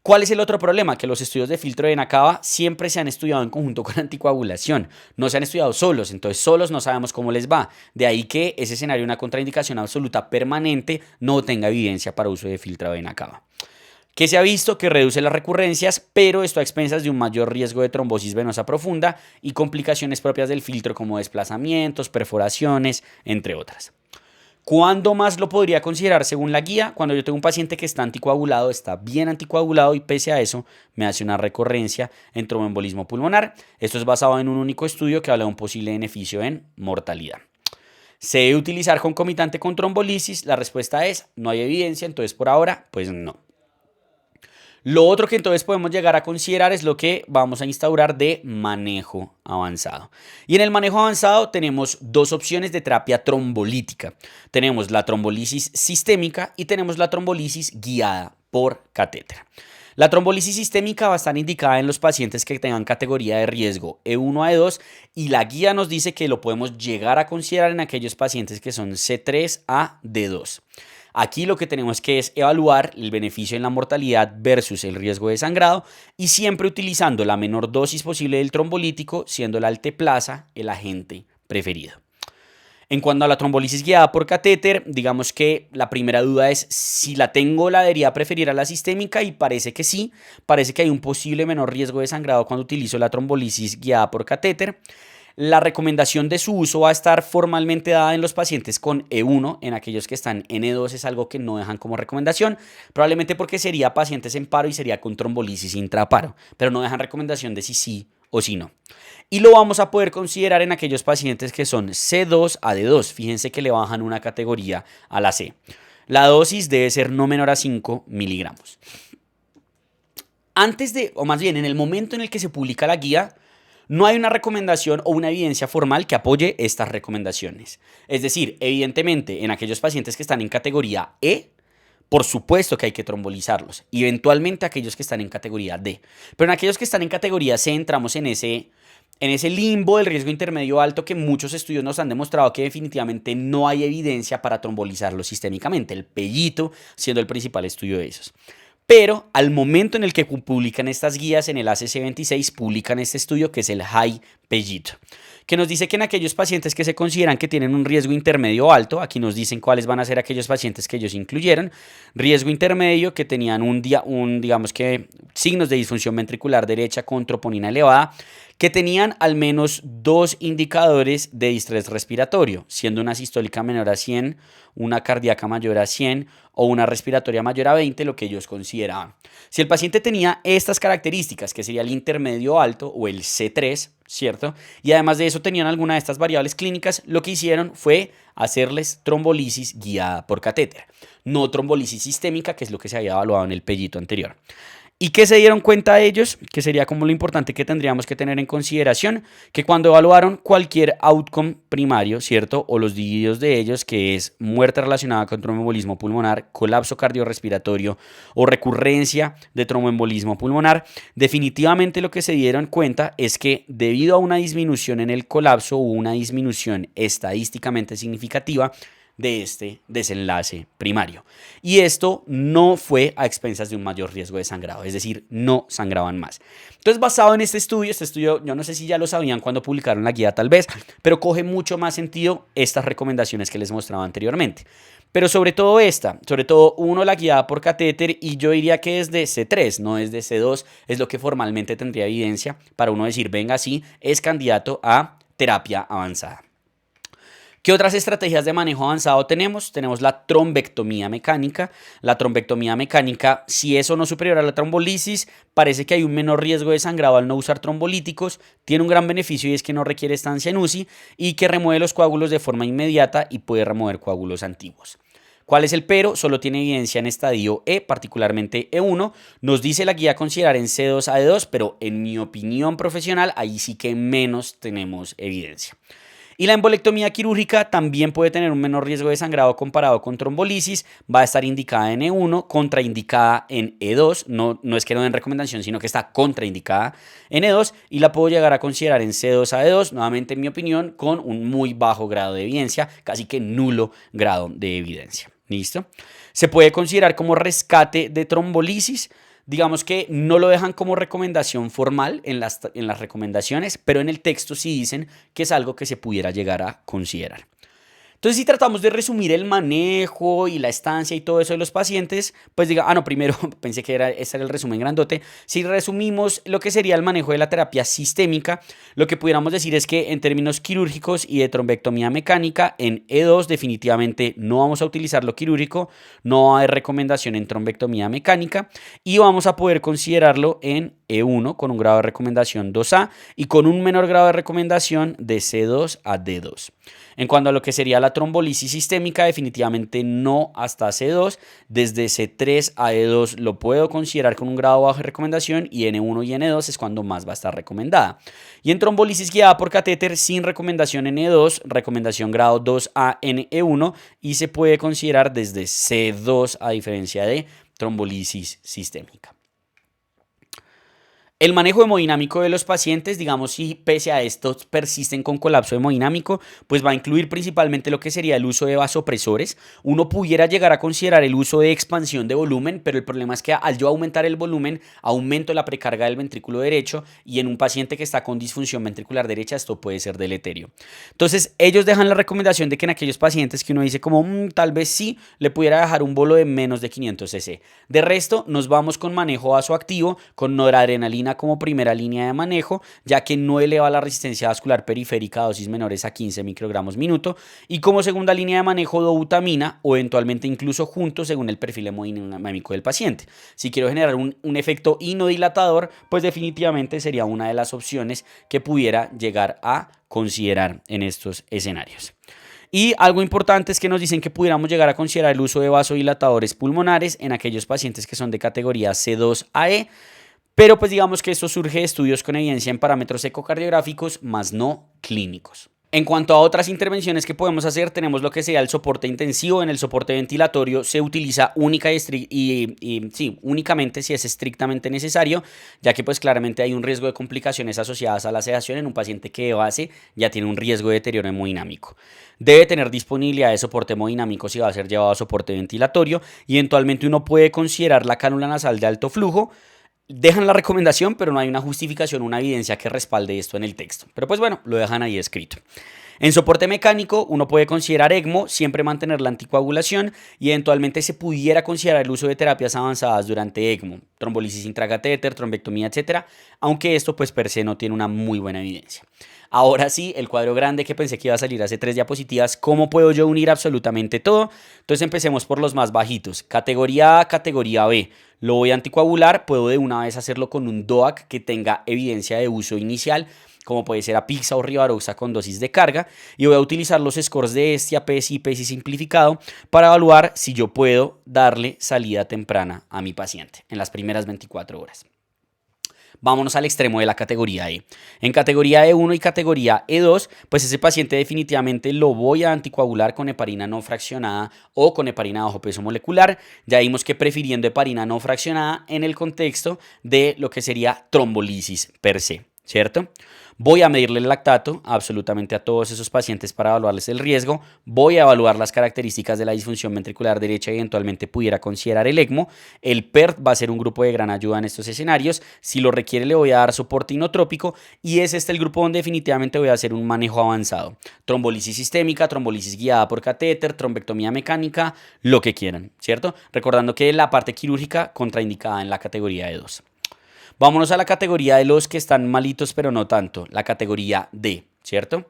¿Cuál es el otro problema? Que los estudios de filtro de vena cava siempre se han estudiado en conjunto con anticoagulación. No se han estudiado solos, entonces solos no sabemos cómo les va. De ahí que ese escenario de una contraindicación absoluta permanente no tenga evidencia para uso de filtro de vena cava. Que se ha visto que reduce las recurrencias, pero esto a expensas de un mayor riesgo de trombosis venosa profunda y complicaciones propias del filtro como desplazamientos, perforaciones, entre otras. ¿Cuándo más lo podría considerar según la guía? Cuando yo tengo un paciente que está anticoagulado, está bien anticoagulado y pese a eso me hace una recurrencia en tromboembolismo pulmonar. Esto es basado en un único estudio que habla de un posible beneficio en mortalidad. ¿Se debe utilizar concomitante con trombolisis? La respuesta es no hay evidencia, entonces por ahora pues no. Lo otro que entonces podemos llegar a considerar es lo que vamos a instaurar de manejo avanzado. Y en el manejo avanzado tenemos dos opciones de terapia trombolítica. Tenemos la trombolisis sistémica y tenemos la trombolisis guiada por catéter. La trombolisis sistémica va a estar indicada en los pacientes que tengan categoría de riesgo E1 a E2 y la guía nos dice que lo podemos llegar a considerar en aquellos pacientes que son C3 a D2. Aquí lo que tenemos que es evaluar el beneficio en la mortalidad versus el riesgo de sangrado y siempre utilizando la menor dosis posible del trombolítico, siendo la alteplasa el agente preferido. En cuanto a la trombolisis guiada por catéter, digamos que la primera duda es si la tengo, la debería preferir a la sistémica y parece que sí, parece que hay un posible menor riesgo de sangrado cuando utilizo la trombolisis guiada por catéter. La recomendación de su uso va a estar formalmente dada en los pacientes con E1, en aquellos que están en E2 es algo que no dejan como recomendación, probablemente porque sería pacientes en paro y sería con trombolisis intraparo, pero no dejan recomendación de si sí o si no. Y lo vamos a poder considerar en aquellos pacientes que son C2 a D2, fíjense que le bajan una categoría a la C. La dosis debe ser no menor a 5 miligramos. Antes de, o más bien en el momento en el que se publica la guía, no hay una recomendación o una evidencia formal que apoye estas recomendaciones. Es decir, evidentemente, en aquellos pacientes que están en categoría E, por supuesto que hay que trombolizarlos. Eventualmente aquellos que están en categoría D. Pero en aquellos que están en categoría C entramos en ese limbo del riesgo intermedio alto que muchos estudios nos han demostrado que definitivamente no hay evidencia para trombolizarlos sistémicamente. El pellito siendo el principal estudio de esos. Pero al momento en el que publican estas guías en el ACC26, publican este estudio que es el High Pellito, que nos dice que en aquellos pacientes que se consideran que tienen un riesgo intermedio alto, aquí nos dicen cuáles van a ser aquellos pacientes que ellos incluyeron, riesgo intermedio que tenían digamos que signos de disfunción ventricular derecha con troponina elevada, que tenían al menos 2 indicadores de distrés respiratorio, siendo una sistólica menor a 100, una cardíaca mayor a 100 o una respiratoria mayor a 20, lo que ellos consideraban. Si el paciente tenía estas características, que sería el intermedio alto o el C3, ¿cierto? Y además de eso tenían alguna de estas variables clínicas, lo que hicieron fue hacerles trombolisis guiada por catéter, no trombolisis sistémica, que es lo que se había evaluado en el pellito anterior. ¿Y qué se dieron cuenta ellos? Que sería como lo importante que tendríamos que tener en consideración, que cuando evaluaron cualquier outcome primario, ¿cierto? O los divididos de ellos, que es muerte relacionada con tromboembolismo pulmonar, colapso cardiorrespiratorio o recurrencia de tromboembolismo pulmonar, definitivamente lo que se dieron cuenta es que debido a una disminución en el colapso hubo una disminución estadísticamente significativa de este desenlace primario. Y esto no fue a expensas de un mayor riesgo de sangrado, es decir, no sangraban más. Entonces, basado en este estudio, yo no sé si ya lo sabían cuando publicaron la guía tal vez, pero coge mucho más sentido estas recomendaciones que les mostraba anteriormente. Pero sobre todo la guiada por catéter, y yo diría que es de C3, no es de C2, es lo que formalmente tendría evidencia para uno decir, venga, sí, es candidato a terapia avanzada. ¿Qué otras estrategias de manejo avanzado tenemos? Tenemos la trombectomía mecánica. La trombectomía mecánica, si es o no superior a la trombolisis, parece que hay un menor riesgo de sangrado al no usar trombolíticos, tiene un gran beneficio y es que no requiere estancia en UCI y que remueve los coágulos de forma inmediata y puede remover coágulos antiguos. ¿Cuál es el pero? Solo tiene evidencia en estadio E, particularmente E1. Nos dice la guía considerar en C2 a D2, pero en mi opinión profesional, ahí sí que menos tenemos evidencia. Y la embolectomía quirúrgica también puede tener un menor riesgo de sangrado comparado con trombolisis, va a estar indicada en E1, contraindicada en E2, no es que no den recomendación, sino que está contraindicada en E2 y la puedo llegar a considerar en C2 a E2, nuevamente en mi opinión, con un muy bajo grado de evidencia, casi que nulo grado de evidencia. ¿Listo? Se puede considerar como rescate de trombolisis. Digamos que no lo dejan como recomendación formal en las recomendaciones, pero en el texto sí dicen que es algo que se pudiera llegar a considerar. Entonces, si tratamos de resumir el manejo y la estancia y todo eso de los pacientes, pues primero pensé que ese era el resumen grandote. Si resumimos lo que sería el manejo de la terapia sistémica, lo que pudiéramos decir es que en términos quirúrgicos y de trombectomía mecánica, en E2 definitivamente no vamos a utilizar lo quirúrgico, no va a haber recomendación en trombectomía mecánica y vamos a poder considerarlo en E1 con un grado de recomendación 2A y con un menor grado de recomendación de C2 a D2. En cuanto a lo que sería la trombolisis sistémica, definitivamente no hasta C2. Desde C3 a E2 lo puedo considerar con un grado bajo de recomendación y en E1 y en E2 es cuando más va a estar recomendada. Y en trombolisis guiada por catéter sin recomendación en E2, recomendación grado 2A en E1 y se puede considerar desde C2 a diferencia de trombolisis sistémica. El manejo hemodinámico de los pacientes, digamos, si pese a esto persisten con colapso hemodinámico, pues va a incluir principalmente lo que sería el uso de vasopresores. Uno pudiera llegar a considerar el uso de expansión de volumen, pero el problema es que al yo aumentar el volumen, aumento la precarga del ventrículo derecho y en un paciente que está con disfunción ventricular derecha esto puede ser deleterio. Entonces, ellos dejan la recomendación de que en aquellos pacientes que uno dice como tal vez sí, le pudiera dejar un bolo de menos de 500 cc. De resto, nos vamos con manejo vasoactivo, con noradrenalina como primera línea de manejo, ya que no eleva la resistencia vascular periférica a dosis menores a 15 microgramos minuto, y como segunda línea de manejo dobutamina o eventualmente incluso juntos según el perfil hemodinámico del paciente. Si quiero generar un efecto inodilatador, pues definitivamente sería una de las opciones que pudiera llegar a considerar en estos escenarios. Y algo importante es que nos dicen que pudiéramos llegar a considerar el uso de vasodilatadores pulmonares en aquellos pacientes que son de categoría C2AE, pero pues digamos que esto surge de estudios con evidencia en parámetros ecocardiográficos, más no clínicos. En cuanto a otras intervenciones que podemos hacer, tenemos lo que sería el soporte intensivo. En el soporte ventilatorio se utiliza únicamente si es estrictamente necesario, ya que pues claramente hay un riesgo de complicaciones asociadas a la sedación en un paciente que de base ya tiene un riesgo de deterioro hemodinámico. Debe tener disponibilidad de soporte hemodinámico si va a ser llevado a soporte ventilatorio y eventualmente uno puede considerar la cánula nasal de alto flujo. Dejan la recomendación, pero no hay una justificación, una evidencia que respalde esto en el texto. Pero pues bueno, lo dejan ahí escrito. En soporte mecánico, uno puede considerar ECMO, siempre mantener la anticoagulación y eventualmente se pudiera considerar el uso de terapias avanzadas durante ECMO, trombolisis intracatéter, trombectomía, etcétera, aunque esto pues per se no tiene una muy buena evidencia. Ahora sí, el cuadro grande que pensé que iba a salir hace 3 diapositivas, ¿cómo puedo yo unir absolutamente todo? Entonces empecemos por los más bajitos, categoría A, categoría B. Lo voy a anticoagular, puedo de una vez hacerlo con un DOAC que tenga evidencia de uso inicial como puede ser Apixa o Rivaroxaban con dosis de carga, y voy a utilizar los scores de Estia, PESI y PESI simplificado para evaluar si yo puedo darle salida temprana a mi paciente en las primeras 24 horas. Vámonos al extremo de la categoría E. En categoría E1 y categoría E2, pues ese paciente definitivamente lo voy a anticoagular con heparina no fraccionada o con heparina bajo peso molecular. Ya vimos que prefiriendo heparina no fraccionada en el contexto de lo que sería trombolisis per se, ¿cierto? Voy a medirle el lactato absolutamente a todos esos pacientes para evaluarles el riesgo. Voy a evaluar las características de la disfunción ventricular derecha y eventualmente pudiera considerar el ECMO. El PERT va a ser un grupo de gran ayuda en estos escenarios. Si lo requiere le voy a dar soporte inotrópico y es este el grupo donde definitivamente voy a hacer un manejo avanzado. Trombolisis sistémica, trombolisis guiada por catéter, trombectomía mecánica, lo que quieran, ¿cierto? Recordando que la parte quirúrgica contraindicada en la categoría E2. Vámonos a la categoría de los que están malitos pero no tanto, la categoría D, ¿cierto?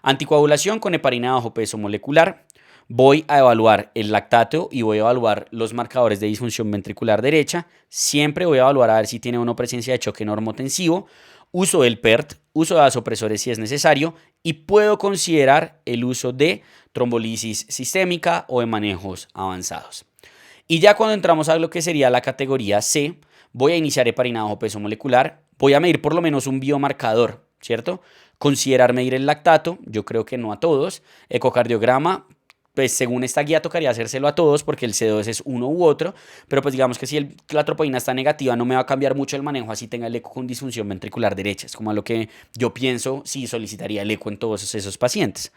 Anticoagulación con heparina bajo peso molecular. Voy a evaluar el lactato y voy a evaluar los marcadores de disfunción ventricular derecha. Siempre voy a evaluar a ver si tiene o no presencia de choque normotensivo. Uso el PERT, uso de vasopresores si es necesario y puedo considerar el uso de trombolisis sistémica o de manejos avanzados. Y ya cuando entramos a lo que sería la categoría C, voy a iniciar heparina bajo peso molecular, voy a medir por lo menos un biomarcador, ¿cierto? Considerar medir el lactato, yo creo que no a todos. Ecocardiograma, pues según esta guía tocaría hacérselo a todos porque el C2 es uno u otro, pero pues digamos que si la troponina está negativa no me va a cambiar mucho el manejo así tenga el eco con disfunción ventricular derecha. Es como a lo que yo pienso si solicitaría el eco en todos esos pacientes.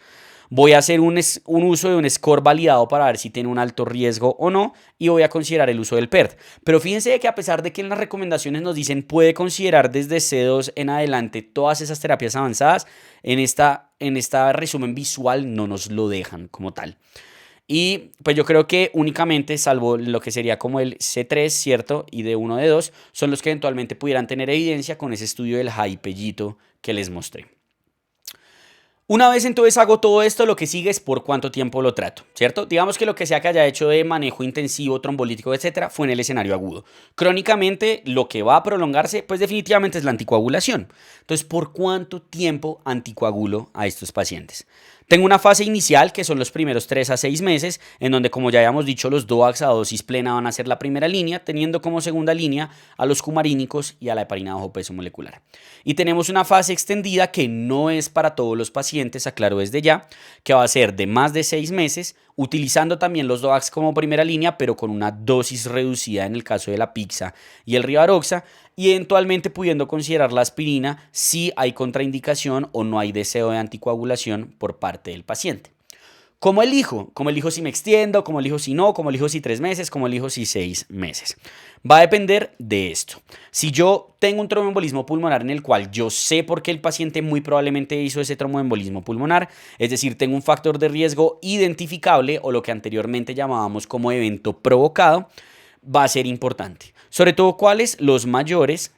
Voy a hacer un uso de un score validado para ver si tiene un alto riesgo o no y voy a considerar el uso del PERT. Pero fíjense que a pesar de que en las recomendaciones nos dicen puede considerar desde C2 en adelante todas esas terapias avanzadas, en esta resumen visual no nos lo dejan como tal. Y pues yo creo que únicamente, salvo lo que sería como el C3, ¿cierto? Y D1, D2, son los que eventualmente pudieran tener evidencia con ese estudio del High-Pellito que les mostré. Una vez entonces hago todo esto, lo que sigue es por cuánto tiempo lo trato, ¿cierto? Digamos que lo que sea que haya hecho de manejo intensivo, trombolítico, etcétera, fue en el escenario agudo. Crónicamente, lo que va a prolongarse, pues definitivamente es la anticoagulación. Entonces, ¿por cuánto tiempo anticoagulo a estos pacientes? Tengo una fase inicial que son los primeros 3 a 6 meses, en donde como ya habíamos dicho los DOACs a dosis plena van a ser la primera línea, teniendo como segunda línea a los cumarínicos y a la heparina bajo peso molecular. Y tenemos una fase extendida que no es para todos los pacientes, aclaro desde ya, que va a ser de más de 6 meses, utilizando también los DOACs como primera línea, pero con una dosis reducida en el caso de la Apixa y el Rivaroxaban, y eventualmente pudiendo considerar la aspirina si hay contraindicación o no hay deseo de anticoagulación por parte del paciente. ¿Cómo elijo? ¿Cómo elijo si me extiendo? ¿Cómo elijo si no? ¿Cómo elijo si 3 meses? ¿Cómo elijo si 6 meses? Va a depender de esto. Si yo tengo un tromboembolismo pulmonar en el cual yo sé por qué el paciente muy probablemente hizo ese tromboembolismo pulmonar, es decir, tengo un factor de riesgo identificable o lo que anteriormente llamábamos como evento provocado, va a ser importante. Sobre todo, ¿cuáles? Los mayores,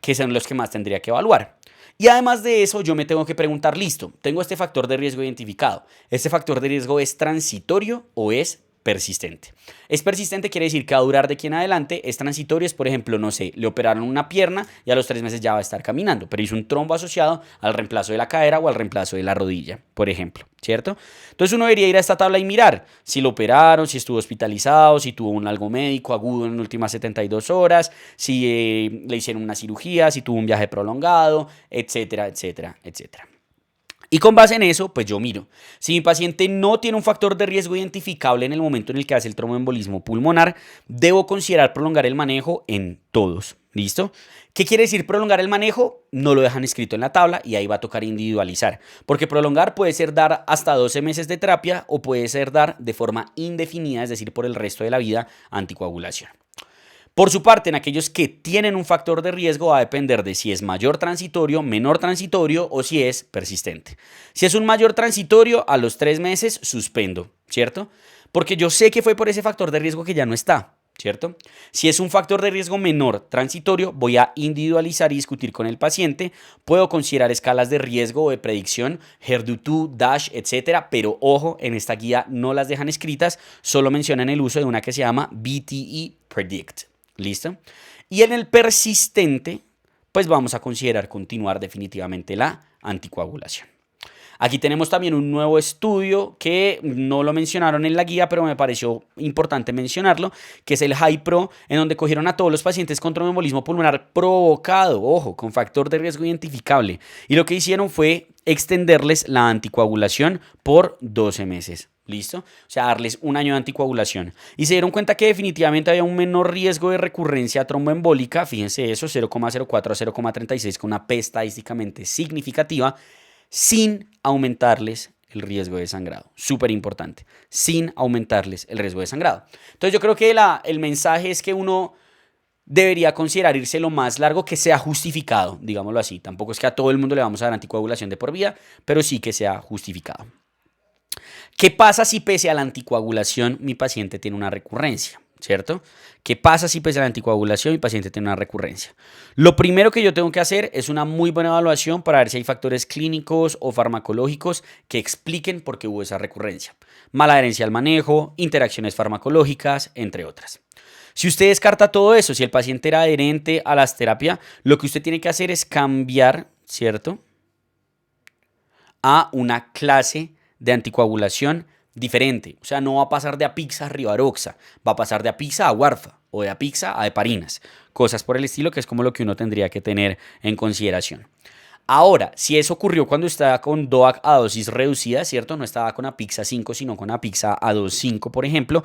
que son los que más tendría que evaluar. Y además de eso, yo me tengo que preguntar, listo, tengo este factor de riesgo identificado. ¿Este factor de riesgo es transitorio o es persistente? Es persistente quiere decir que va a durar de aquí en adelante. Es transitorio es, por ejemplo, no sé, le operaron una pierna y a los 3 meses ya va a estar caminando, pero hizo un trombo asociado al reemplazo de la cadera o al reemplazo de la rodilla, por ejemplo, ¿cierto? Entonces uno debería ir a esta tabla y mirar si lo operaron, si estuvo hospitalizado, si tuvo un algo médico agudo en las últimas 72 horas, si le hicieron una cirugía, si tuvo un viaje prolongado, etcétera, etcétera, etcétera. Y con base en eso, pues yo miro. Si mi paciente no tiene un factor de riesgo identificable en el momento en el que hace el tromboembolismo pulmonar, debo considerar prolongar el manejo en todos. ¿Listo? ¿Qué quiere decir prolongar el manejo? No lo dejan escrito en la tabla y ahí va a tocar individualizar. Porque prolongar puede ser dar hasta 12 meses de terapia o puede ser dar de forma indefinida, es decir, por el resto de la vida, anticoagulación. Por su parte, en aquellos que tienen un factor de riesgo va a depender de si es mayor transitorio, menor transitorio o si es persistente. Si es un mayor transitorio, a los 3 meses suspendo, ¿cierto? Porque yo sé que fue por ese factor de riesgo que ya no está, ¿cierto? Si es un factor de riesgo menor transitorio, voy a individualizar y discutir con el paciente. Puedo considerar escalas de riesgo o de predicción, HER2, DASH, etcétera, pero ojo, en esta guía no las dejan escritas, solo mencionan el uso de una que se llama BTE Predict. ¿Listo? Y en el persistente, pues vamos a considerar continuar definitivamente la anticoagulación. Aquí tenemos también un nuevo estudio que no lo mencionaron en la guía, pero me pareció importante mencionarlo, que es el HiPro, en donde cogieron a todos los pacientes con tromboembolismo pulmonar provocado, ojo, con factor de riesgo identificable. Y lo que hicieron fue extenderles la anticoagulación por 12 meses. ¿Listo? O sea, darles un año de anticoagulación. Y se dieron cuenta que definitivamente había un menor riesgo de recurrencia tromboembólica, fíjense eso, 0,04 a 0,36, con una P estadísticamente significativa, sin aumentarles el riesgo de sangrado. Súper importante. Sin aumentarles el riesgo de sangrado. Entonces yo creo que el mensaje es que uno debería considerar irse lo más largo que sea justificado, digámoslo así. Tampoco es que a todo el mundo le vamos a dar anticoagulación de por vida, pero sí que sea justificado. ¿Qué pasa si pese a la anticoagulación mi paciente tiene una recurrencia? ¿Cierto? ¿Qué pasa si pese a la anticoagulación mi paciente tiene una recurrencia? Lo primero que yo tengo que hacer es una muy buena evaluación para ver si hay factores clínicos o farmacológicos que expliquen por qué hubo esa recurrencia. Mala adherencia al manejo, interacciones farmacológicas, entre otras. Si usted descarta todo eso, si el paciente era adherente a las terapias, lo que usted tiene que hacer es cambiar, ¿cierto?, a una clase de anticoagulación diferente. O sea, no va a pasar de Apixa a Rivaroxa, va a pasar de Apixa a Warfa o de Apixa a Heparinas. Cosas por el estilo, que es como lo que uno tendría que tener en consideración. Ahora, si eso ocurrió cuando estaba con DOAC a dosis reducida, ¿cierto? No estaba con Apixa 5, sino con Apixa a 2,5, por ejemplo,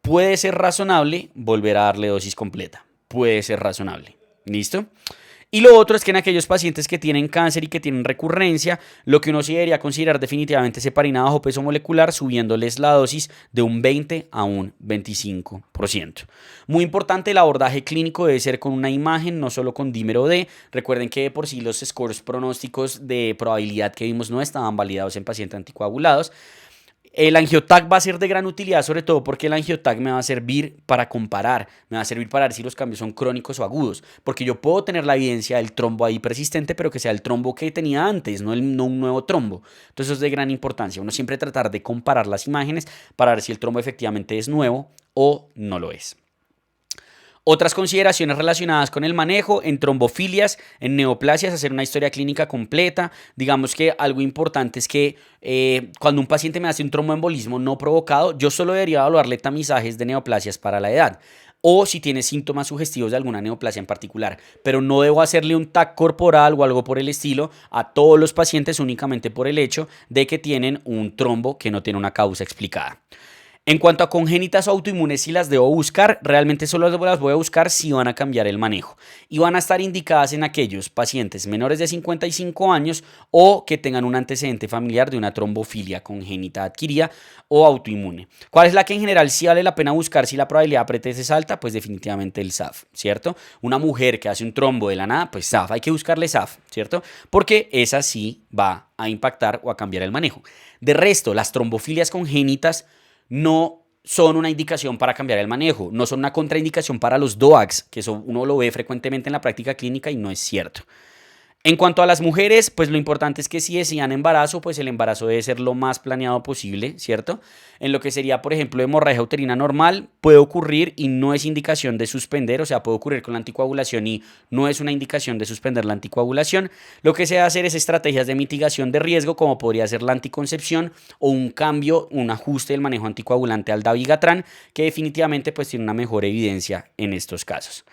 puede ser razonable volver a darle dosis completa. Puede ser razonable. ¿Listo? Y lo otro es que en aquellos pacientes que tienen cáncer y que tienen recurrencia, lo que uno sí debería considerar definitivamente es heparina bajo peso molecular, subiéndoles la dosis de un 20 a un 25%. Muy importante, el abordaje clínico debe ser con una imagen, no solo con dímero D. Recuerden que de por sí los scores pronósticos de probabilidad que vimos no estaban validados en pacientes anticoagulados. El AngioTAC va a ser de gran utilidad, sobre todo porque el AngioTAC me va a servir para comparar, me va a servir para ver si los cambios son crónicos o agudos, porque yo puedo tener la evidencia del trombo ahí persistente, pero que sea el trombo que tenía antes, no un nuevo trombo. Entonces eso es de gran importancia, uno siempre tratar de comparar las imágenes para ver si el trombo efectivamente es nuevo o no lo es. Otras consideraciones relacionadas con el manejo en trombofilias, en neoplasias, hacer una historia clínica completa. Digamos que algo importante es que cuando un paciente me hace un tromboembolismo no provocado, yo solo debería evaluarle tamizajes de neoplasias para la edad o si tiene síntomas sugestivos de alguna neoplasia en particular, pero no debo hacerle un TAC corporal o algo por el estilo a todos los pacientes únicamente por el hecho de que tienen un trombo que no tiene una causa explicada. En cuanto a congénitas o autoinmunes, si las debo buscar, realmente solo las voy a buscar si van a cambiar el manejo. Y van a estar indicadas en aquellos pacientes menores de 55 años o que tengan un antecedente familiar de una trombofilia congénita adquirida o autoinmune. ¿Cuál es la que en general sí vale la pena buscar si la probabilidad de APRT es alta? Pues definitivamente el SAF, ¿cierto? Una mujer que hace un trombo de la nada, pues SAF, hay que buscarle SAF, ¿cierto? Porque esa sí va a impactar o a cambiar el manejo. De resto, las trombofilias congénitas no son una indicación para cambiar el manejo, no son una contraindicación para los DOACs, que eso uno lo ve frecuentemente en la práctica clínica y no es cierto. En cuanto a las mujeres, pues lo importante es que si desean embarazo, pues el embarazo debe ser lo más planeado posible, ¿cierto? En lo que sería, por ejemplo, hemorragia uterina normal, puede ocurrir y no es indicación de suspender, o sea, puede ocurrir con la anticoagulación y no es una indicación de suspender la anticoagulación. Lo que se debe hacer es estrategias de mitigación de riesgo, como podría ser la anticoncepción o un cambio, un ajuste del manejo anticoagulante al dabigatran, que definitivamente pues tiene una mejor evidencia en estos casos.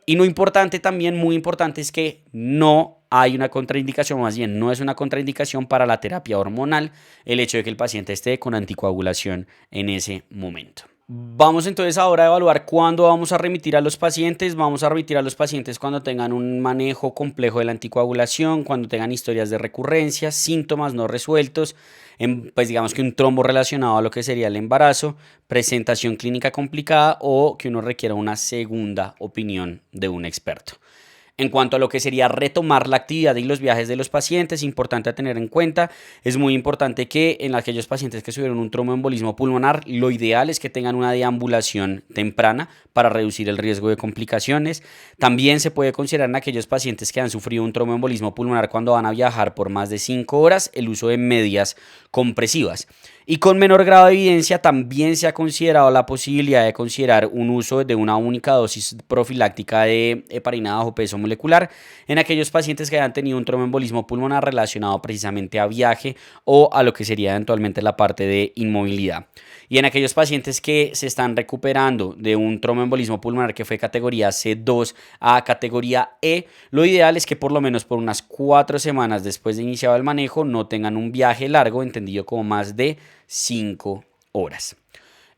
Y lo importante también, muy importante, es que no hay una contraindicación, más bien no es una contraindicación para la terapia hormonal el hecho de que el paciente esté con anticoagulación en ese momento. Vamos entonces ahora a evaluar cuándo vamos a remitir a los pacientes. Vamos a remitir a los pacientes cuando tengan un manejo complejo de la anticoagulación, cuando tengan historias de recurrencias, síntomas no resueltos, pues digamos que un trombo relacionado a lo que sería el embarazo, presentación clínica complicada o que uno requiera una segunda opinión de un experto. En cuanto a lo que sería retomar la actividad y los viajes de los pacientes, importante a tener en cuenta, es muy importante que en aquellos pacientes que sufrieron un tromboembolismo pulmonar, lo ideal es que tengan una deambulación temprana para reducir el riesgo de complicaciones. También se puede considerar en aquellos pacientes que han sufrido un tromboembolismo pulmonar cuando van a viajar por más de 5 horas el uso de medias compresivas. Y con menor grado de evidencia también se ha considerado la posibilidad de considerar un uso de una única dosis profiláctica de heparina bajo peso molecular molecular en aquellos pacientes que hayan tenido un tromboembolismo pulmonar relacionado precisamente a viaje o a lo que sería eventualmente la parte de inmovilidad. Y en aquellos pacientes que se están recuperando de un tromboembolismo pulmonar que fue categoría C2 a categoría E, lo ideal es que por lo menos por unas 4 semanas después de iniciado el manejo no tengan un viaje largo, entendido como más de 5 horas.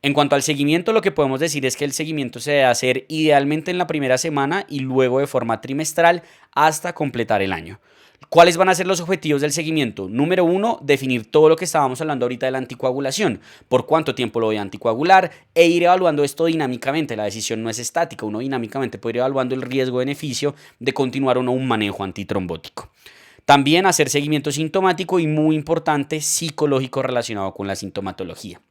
En cuanto al seguimiento, lo que podemos decir es que el seguimiento se debe hacer idealmente en la primera semana y luego de forma trimestral hasta completar el año. ¿Cuáles van a ser los objetivos del seguimiento? Número 1, definir todo lo que estábamos hablando ahorita de la anticoagulación. Por cuánto tiempo lo voy a anticoagular e ir evaluando esto dinámicamente. La decisión no es estática. Uno dinámicamente puede ir evaluando el riesgo-beneficio de continuar o no un manejo antitrombótico. También hacer seguimiento sintomático y, muy importante, psicológico relacionado con la sintomatología.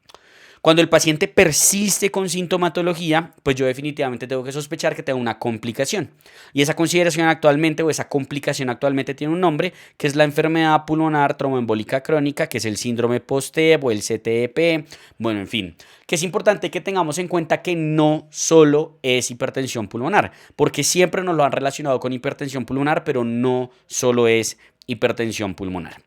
Cuando el paciente persiste con sintomatología, pues yo definitivamente tengo que sospechar que tenga una complicación. Y esa consideración actualmente o esa complicación actualmente tiene un nombre, que es la enfermedad pulmonar tromboembólica crónica, que es el síndrome post-TEP o el CTEP. Bueno, en fin, que es importante que tengamos en cuenta que no solo es hipertensión pulmonar, porque siempre nos lo han relacionado con hipertensión pulmonar, pero no solo es hipertensión pulmonar.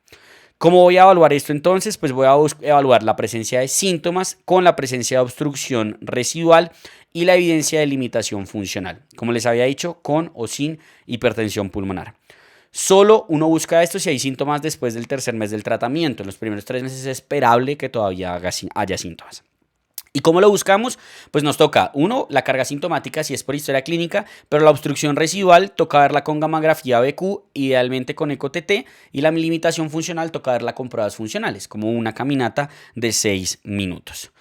¿Cómo voy a evaluar esto entonces? Pues voy a evaluar la presencia de síntomas con la presencia de obstrucción residual y la evidencia de limitación funcional. Como les había dicho, con o sin hipertensión pulmonar. Solo uno busca esto si hay síntomas después del tercer mes del tratamiento. En los primeros 3 meses es esperable que todavía haya síntomas. ¿Y cómo lo buscamos? Pues nos toca, 1, la carga sintomática si es por historia clínica, pero la obstrucción residual toca verla con gamografía BQ, idealmente con eco-TT, y la limitación funcional toca verla con pruebas funcionales, como una caminata de 6 minutos.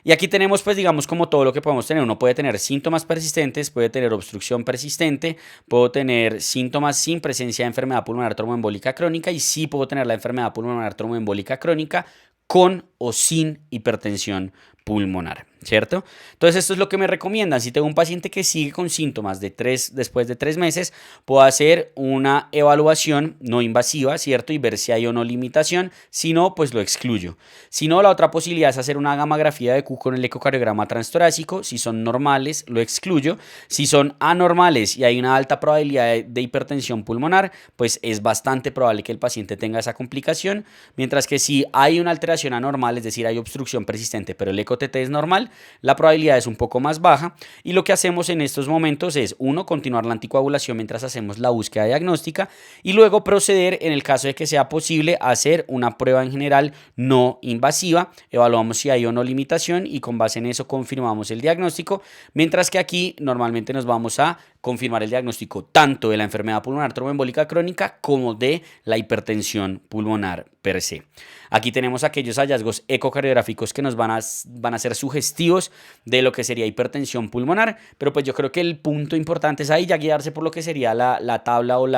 Y aquí tenemos, pues digamos, como todo lo que podemos tener. Uno puede tener síntomas persistentes, puede tener obstrucción persistente, puedo tener síntomas sin presencia de enfermedad pulmonar tromboembólica crónica y sí puedo tener la enfermedad pulmonar tromboembólica crónica con o sin hipertensión pulmonar, ¿cierto? Entonces esto es lo que me recomiendan. Si tengo un paciente que sigue con síntomas después de 3 meses, puedo hacer una evaluación no invasiva, ¿cierto? Y ver si hay o no limitación. Si no, pues lo excluyo. Si no, la otra posibilidad es hacer una gamografía de Q con el ecocardiograma transtorácico. Si son normales, lo excluyo. Si son anormales y hay una alta probabilidad de hipertensión pulmonar, pues es bastante probable que el paciente tenga esa complicación. Mientras que si hay una alteración anormal, es decir, hay obstrucción persistente, pero el eco-TT es normal, la probabilidad es un poco más baja y lo que hacemos en estos momentos es, 1, continuar la anticoagulación mientras hacemos la búsqueda diagnóstica y luego proceder, en el caso de que sea posible, a hacer una prueba en general no invasiva, evaluamos si hay o no limitación y con base en eso confirmamos el diagnóstico, mientras que aquí normalmente nos vamos a confirmar el diagnóstico tanto de la enfermedad pulmonar tromboembólica crónica como de la hipertensión pulmonar per se. Aquí tenemos aquellos hallazgos ecocardiográficos que nos van a ser sugestivos de lo que sería hipertensión pulmonar, pero pues yo creo que el punto importante es ahí ya guiarse por lo que sería la tabla o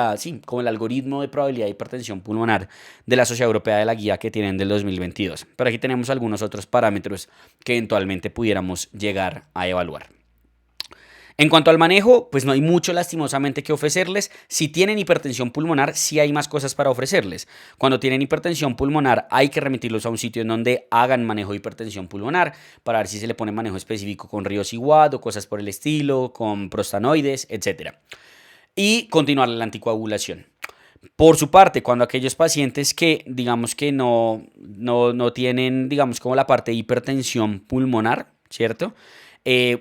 como el algoritmo de probabilidad de hipertensión pulmonar de la Sociedad Europea de la Guía que tienen del 2022. Pero aquí tenemos algunos otros parámetros que eventualmente pudiéramos llegar a evaluar. En cuanto al manejo, pues no hay mucho lastimosamente que ofrecerles. Si tienen hipertensión pulmonar, sí hay más cosas para ofrecerles. Cuando tienen hipertensión pulmonar, hay que remitirlos a un sitio en donde hagan manejo de hipertensión pulmonar para ver si se le pone manejo específico con Riociguat o cosas por el estilo, con prostanoides, etc. Y continuar la anticoagulación. Por su parte, cuando aquellos pacientes que digamos que no tienen, digamos, como la parte de hipertensión pulmonar, ¿cierto?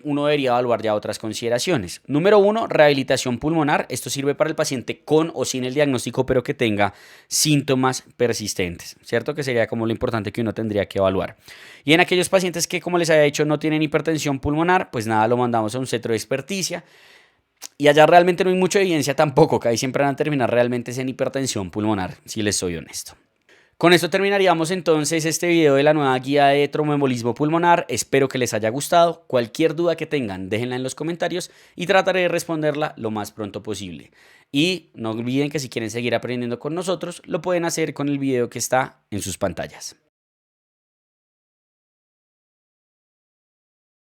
Uno debería evaluar ya otras consideraciones. Número 1, rehabilitación pulmonar. Esto sirve para el paciente con o sin el diagnóstico, pero que tenga síntomas persistentes, ¿cierto? Que sería como lo importante que uno tendría que evaluar. Y en aquellos pacientes que, como les había dicho, no tienen hipertensión pulmonar, pues nada, lo mandamos a un centro de experticia. Y allá realmente no hay mucha evidencia tampoco, que ahí siempre van a terminar realmente en hipertensión pulmonar, si les soy honesto. Con esto terminaríamos entonces este video de la nueva guía de tromboembolismo pulmonar. Espero que les haya gustado. Cualquier duda que tengan, déjenla en los comentarios y trataré de responderla lo más pronto posible. Y no olviden que si quieren seguir aprendiendo con nosotros, lo pueden hacer con el video que está en sus pantallas.